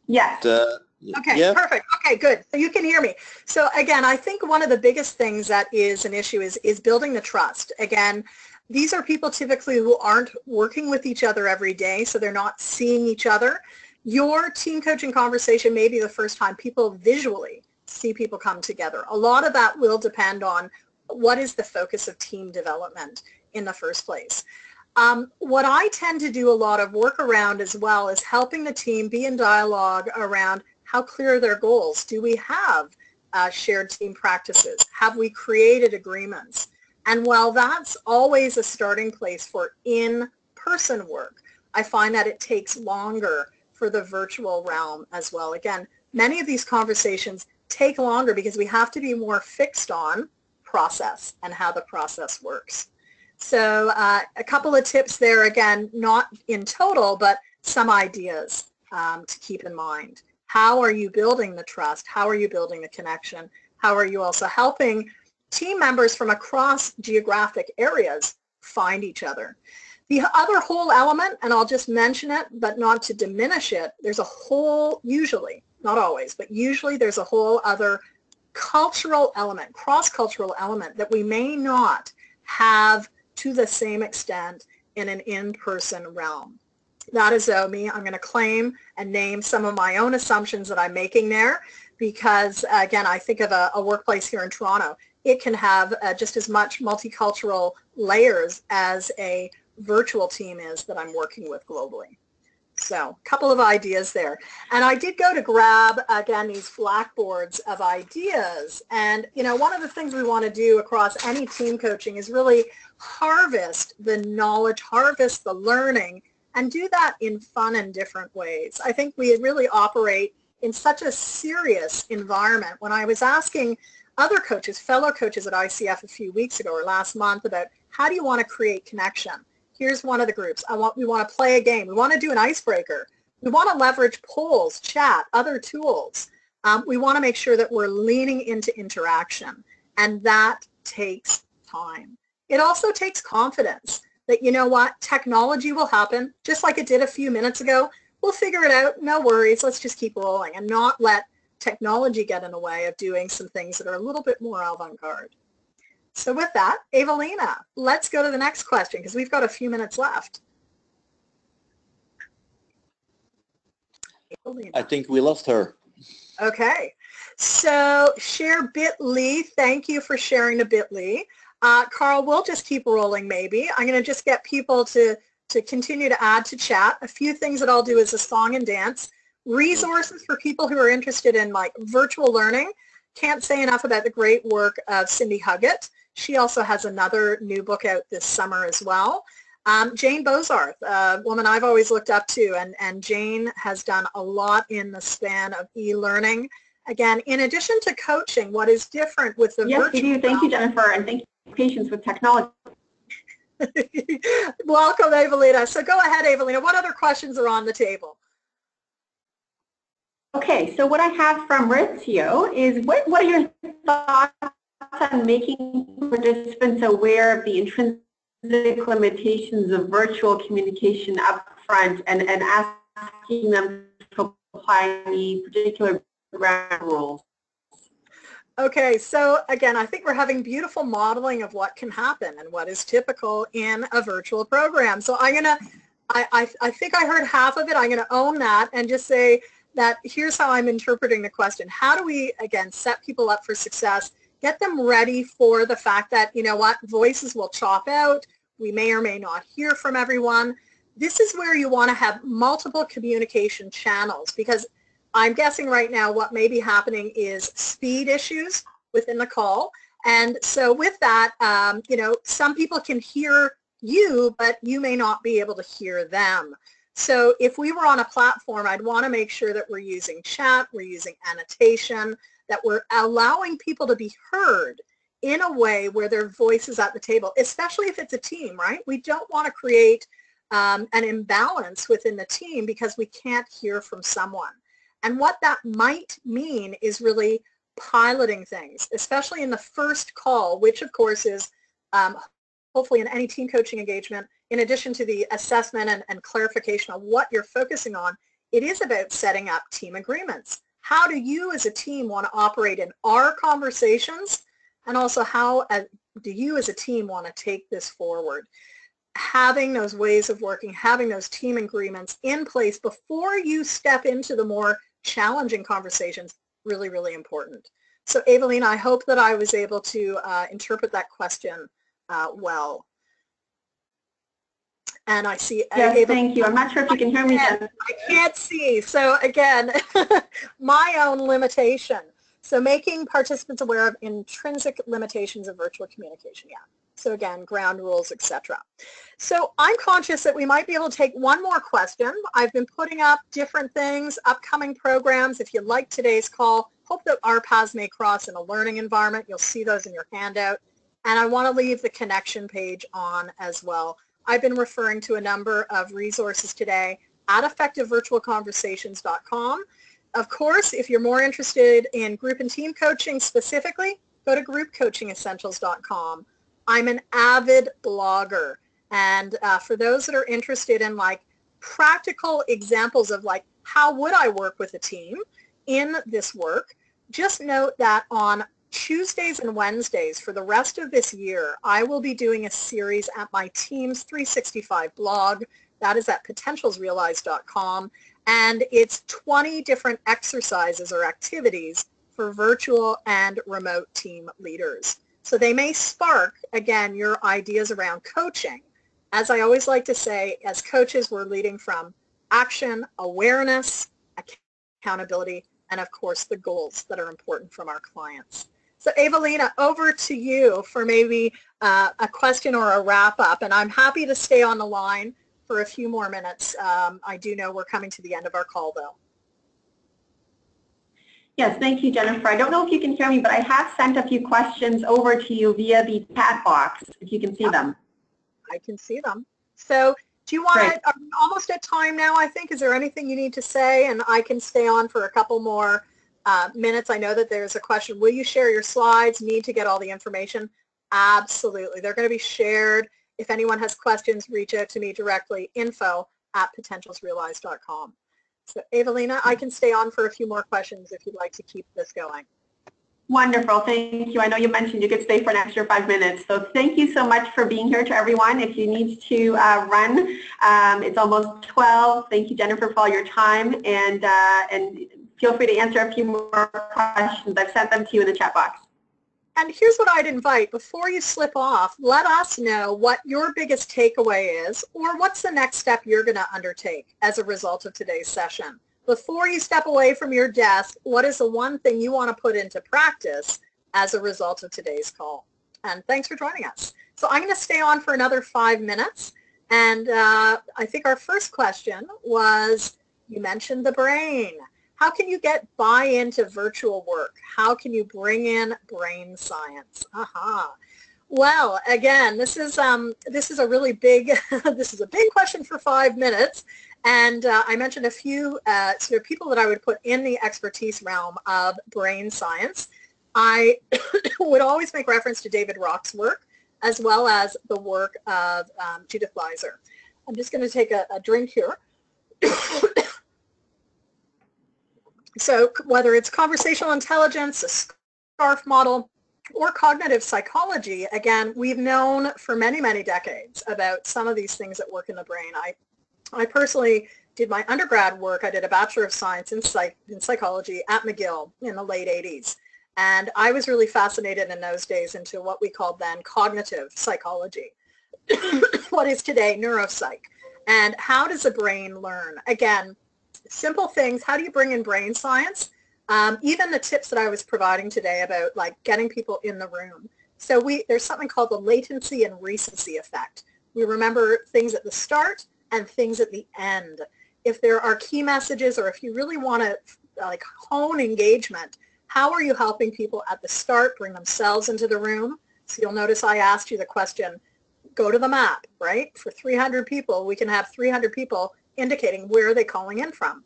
Yes. Okay, yeah. Perfect. Okay, good. So you can hear me. So again, I think one of the biggest things that is an issue is building the trust. Again, these are people typically who aren't working with each other every day, so they're not seeing each other. Your team coaching conversation may be the first time people visually see people come together. A lot of that will depend on what is the focus of team development in the first place. What I tend to do a lot of work around as well is helping the team be in dialogue around how clear are their goals. Do we have shared team practices? Have we created agreements? And while that's always a starting place for in-person work, I find that it takes longer for the virtual realm as well. Again, many of these conversations take longer because we have to be more fixed on process and how the process works. So a couple of tips there, again, not in total, but some ideas to keep in mind. How are you building the trust? How are you building the connection? How are you also helping team members from across geographic areas find each other? The other whole element, and I'll just mention it, but not to diminish it, there's a whole, usually, not always, but usually there's a whole other cultural element, cross-cultural element that we may not have to the same extent in an in-person realm. That is me. I'm going to claim and name some of my own assumptions that I'm making there because, again, I think of a workplace here in Toronto. It can have just as much multicultural layers as a virtual team is that I'm working with globally. So a couple of ideas there. And I did go to grab, again, these blackboards of ideas. And, you know, one of the things we want to do across any team coaching is really harvest the knowledge, harvest the learning, and do that in fun and different ways. I think we really operate in such a serious environment. When I was asking other coaches, fellow coaches at ICF a few weeks ago or last month about how do you want to create connection? Here's one of the groups. We want to play a game. We want to do an icebreaker. We want to leverage polls, chat, other tools. We want to make sure that we're leaning into interaction, and that takes time. It also takes confidence that, you know what, technology will happen just like it did a few minutes ago. We'll figure it out. No worries. Let's just keep rolling and not let technology get in the way of doing some things that are a little bit more avant-garde. So with that, Evelina, let's go to the next question because we've got a few minutes left. Evelina. I think we lost her. Okay, so share bit.ly. Thank you for sharing the bit.ly. Carl, we'll just keep rolling maybe. I'm going to just get people to continue to add to chat. A few things that I'll do is a song and dance. Resources for people who are interested in like virtual learning. Can't say enough about the great work of Cindy Huggett. She also has another new book out this summer as well. Jane Bozarth, a woman I've always looked up to, and Jane has done a lot in the span of e-learning. Again, in addition to coaching, what is different with the virtual... Yes, we do. Thank you, Jennifer, and thank you for patience with technology. Welcome, Evelina. So go ahead, Evelina. What other questions are on the table? Okay, so what I have from Ritzio is what are your thoughts on making participants aware of the intrinsic limitations of virtual communication up front and asking them to apply any particular ground rules? Okay, so again, I think we're having beautiful modeling of what can happen and what is typical in a virtual program. So I'm gonna, I think I heard half of it. I'm gonna own that and just say that here's how I'm interpreting the question. How do we, again, set people up for success, get them ready for the fact that, you know what, voices will chop out, we may or may not hear from everyone. This is where you want to have multiple communication channels, because I'm guessing right now what may be happening is speed issues within the call. And so with that, you know, some people can hear you, but you may not be able to hear them. So if we were on a platform, I'd want to make sure that we're using chat, we're using annotation, that we're allowing people to be heard in a way where their voice is at the table, especially if it's a team, right? We don't want to create an imbalance within the team because we can't hear from someone. And what that might mean is really piloting things, especially in the first call, which of course is hopefully in any team coaching engagement, in addition to the assessment and clarification of what you're focusing on, it is about setting up team agreements. How do you as a team want to operate in our conversations? And also how do you as a team want to take this forward? Having those ways of working, having those team agreements in place before you step into the more challenging conversations, really, really important. So Evelina, I hope that I was able to interpret that question well. And I see. Yes, thank you. I'm not sure if you can hear me. I can't see. So again, my own limitation. So making participants aware of intrinsic limitations of virtual communication. Yeah. So again, ground rules, etc. So I'm conscious that we might be able to take one more question. I've been putting up different things, upcoming programs. If you like today's call, hope that our paths may cross in a learning environment. You'll see those in your handout. And I want to leave the connection page on as well. I've been referring to a number of resources today at effectivevirtualconversations.com. Of course, if you're more interested in group and team coaching specifically, go to groupcoachingessentials.com. I'm an avid blogger, and for those that are interested in like practical examples of like how would I work with a team in this work, just note that on Tuesdays and Wednesdays for the rest of this year, I will be doing a series at my Teams 365 blog. That is at potentialsrealized.com, and it's 20 different exercises or activities for virtual and remote team leaders. So they may spark, again, your ideas around coaching. As I always like to say, as coaches, we're leading from action, awareness, accountability, and of course the goals that are important from our clients. So Evelina, over to you for maybe a question or a wrap up, and I'm happy to stay on the line for a few more minutes. I do know we're coming to the end of our call though. Yes, thank you, Jennifer. I don't know if you can hear me, but I have sent a few questions over to you via the chat box, if you can see them. I can see them. So do you want to, are we almost at time now, I think? Is there anything you need to say? And I can stay on for a couple more minutes. I know that there's a question. Will you share your slides? Need to get all the information? Absolutely. They're going to be shared. If anyone has questions, reach out to me directly, info@potentialsrealized.com. So Evelina, I can stay on for a few more questions if you'd like to keep this going. Wonderful, thank you. I know you mentioned you could stay for an extra 5 minutes, so thank you so much for being here to everyone. If you need to run, it's almost 12. Thank you, Jennifer, for all your time, and feel free to answer a few more questions. I've sent them to you in the chat box. And here's what I'd invite. Before you slip off, let us know what your biggest takeaway is, or what's the next step you're going to undertake as a result of today's session. Before you step away from your desk, what is the one thing you want to put into practice as a result of today's call? And thanks for joining us. So I'm going to stay on for another 5 minutes. And I think our first question was, you mentioned the brain. How can you get buy-in to virtual work? How can you bring in brain science? Aha. Well, again, this is a really big this is a big question for 5 minutes. And I mentioned a few sort of people that I would put in the expertise realm of brain science. I would always make reference to David Rock's work, as well as the work of Judith Leiser. I'm just going to take a drink here. So whether it's conversational intelligence, a SCARF model, or cognitive psychology, again, we've known for many, many decades about some of these things that work in the brain. I personally did my undergrad work. I did a Bachelor of Science in Psychology at McGill in the late 80s. And I was really fascinated in those days into what we called then cognitive psychology. What is today neuropsych? And how does the brain learn? Again, simple things. How do you bring in brain science? Even the tips that I was providing today about like getting people in the room. So there's something called the latency and recency effect. We remember things at the start and things at the end. If there are key messages, or if you really want to like hone engagement, how are you helping people at the start bring themselves into the room? So you'll notice I asked you the question, go to the map, right? For 300 people, we can have 300 people indicating where are they calling in from.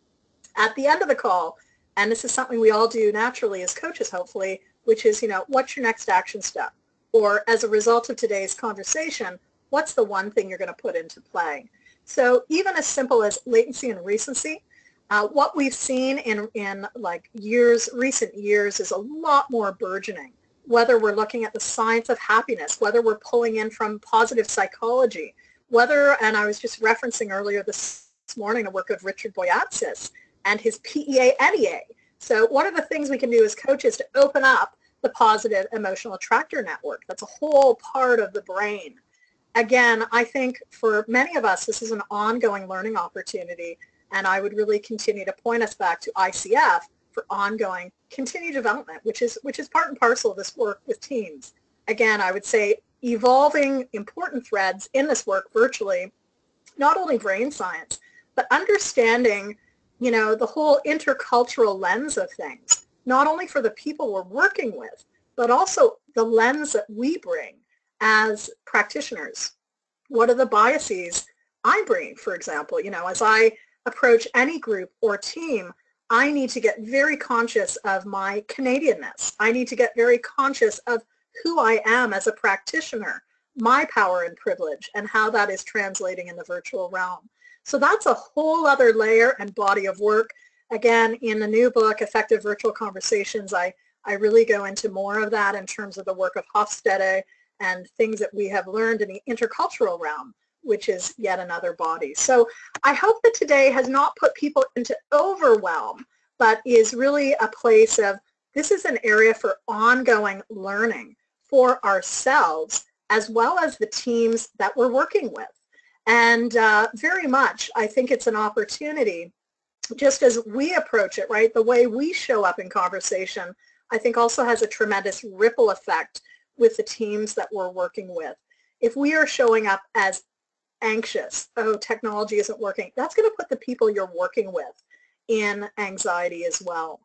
At the end of the call, and this is something we all do naturally as coaches, hopefully, which is, what's your next action step? Or as a result of today's conversation, what's the one thing you're going to put into play? So even as simple as latency and recency, what we've seen in like recent years is a lot more burgeoning. Whether we're looking at the science of happiness, whether we're pulling in from positive psychology, and I was just referencing earlier this morning the work of Richard Boyatzis and his PEA-NEA. So one of the things we can do as coaches to open up the positive emotional attractor network. That's a whole part of the brain. Again, I think for many of us, this is an ongoing learning opportunity, and I would really continue to point us back to ICF for ongoing continued development, which is part and parcel of this work with teams. Again, I would say evolving important threads in this work virtually, not only brain science, but understanding, the whole intercultural lens of things, not only for the people we're working with, but also the lens that we bring as practitioners. What are the biases I bring, for example? As I approach any group or team, I need to get very conscious of my Canadianness. I need to get very conscious of who I am as a practitioner, my power and privilege, and how that is translating in the virtual realm. So that's a whole other layer and body of work. Again, in the new book, Effective Virtual Conversations, I really go into more of that in terms of the work of Hofstede and things that we have learned in the intercultural realm, which is yet another body. So I hope that today has not put people into overwhelm, but is really a place of, this is an area for ongoing learning for ourselves, as well as the teams that we're working with. And very much, I think it's an opportunity, just as we approach it, right? The way we show up in conversation, I think also has a tremendous ripple effect with the teams that we're working with. If we are showing up as anxious, oh, technology isn't working, that's going to put the people you're working with in anxiety as well.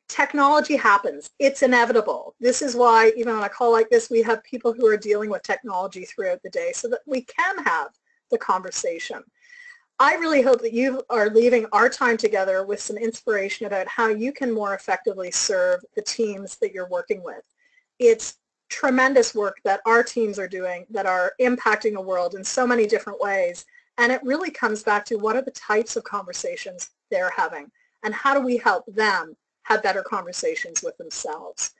Technology happens. It's inevitable. This is why, even on a call like this, we have people who are dealing with technology throughout the day so that we can have the conversation. I really hope that you are leaving our time together with some inspiration about how you can more effectively serve the teams that you're working with. It's tremendous work that our teams are doing that are impacting the world in so many different ways. And it really comes back to what are the types of conversations they're having and how do we help them have better conversations with themselves.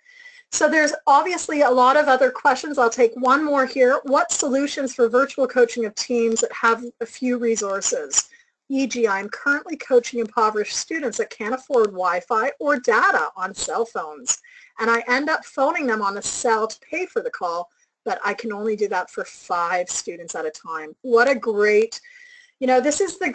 So there's obviously a lot of other questions. I'll take one more here. What solutions for virtual coaching of teams that have a few resources? E.g., I'm currently coaching impoverished students that can't afford Wi-Fi or data on cell phones, and I end up phoning them on the cell to pay for the call, but I can only do that for 5 students at a time. What a great, this is a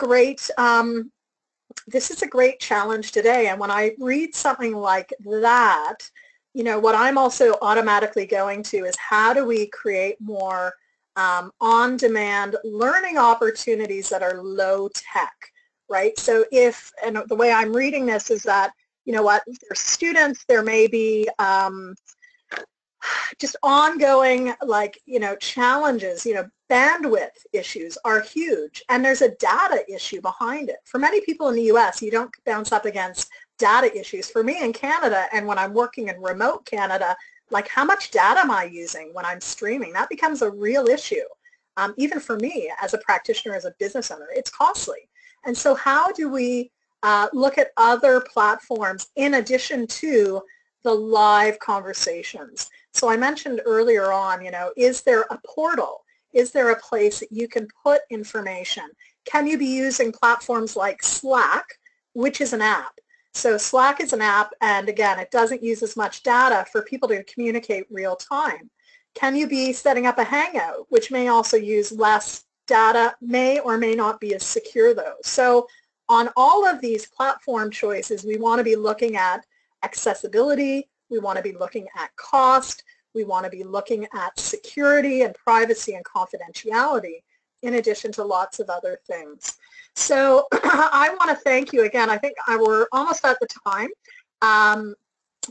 great challenge today. And when I read something like that, what I'm also automatically going to is how do we create more on-demand learning opportunities that are low tech, right? So and the way I'm reading this is that, there's students, there may be just ongoing, challenges, bandwidth issues are huge, and there's a data issue behind it. For many people in the US, you don't bounce up against data issues. For me in Canada, and when I'm working in remote Canada, how much data am I using when I'm streaming? That becomes a real issue. Even for me as a practitioner, as a business owner, it's costly. And so how do we look at other platforms in addition to the live conversations? So I mentioned earlier on, is there a portal? Is there a place that you can put information? Can you be using platforms like Slack, which is an app? So Slack is an app, and again, it doesn't use as much data for people to communicate real time. Can you be setting up a Hangout, which may also use less data, may or may not be as secure though? So on all of these platform choices, we want to be looking at accessibility, we want to be looking at cost, we want to be looking at security and privacy and confidentiality, in addition to lots of other things. So I want to thank you again. I think we're almost at the time.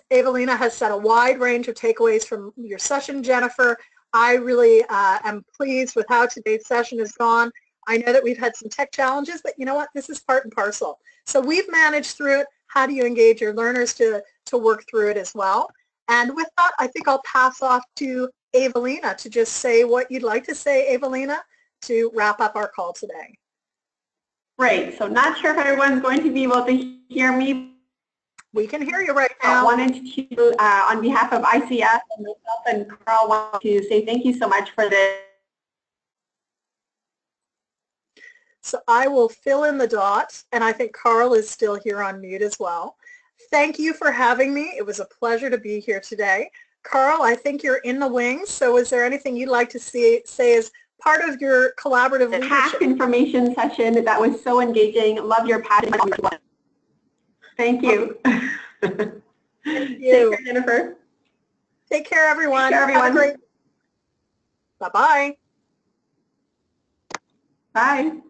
Evelina has said a wide range of takeaways from your session, Jennifer. I really am pleased with how today's session has gone. I know that we've had some tech challenges, but you know what? This is part and parcel. So we've managed through it. How do you engage your learners to work through it as well? And with that, I think I'll pass off to Evelina to just say what you'd like to say, Evelina, to wrap up our call today. Great. So not sure if everyone's going to be able to hear me. We can hear you right now. I wanted to, on behalf of ICS and myself and Carl, want to say thank you so much for this. So I will fill in the dots, and I think Carl is still here on mute as well. Thank you for having me. It was a pleasure to be here today. Carl, I think you're in the wings, so is there anything you'd like to say as part of your collaborative leadership? Task information session that was so engaging. Love your passion. Thank you. Thank you. Take care, Jennifer. Take care, everyone. Take care, everyone. Have a great... Bye-bye. Bye.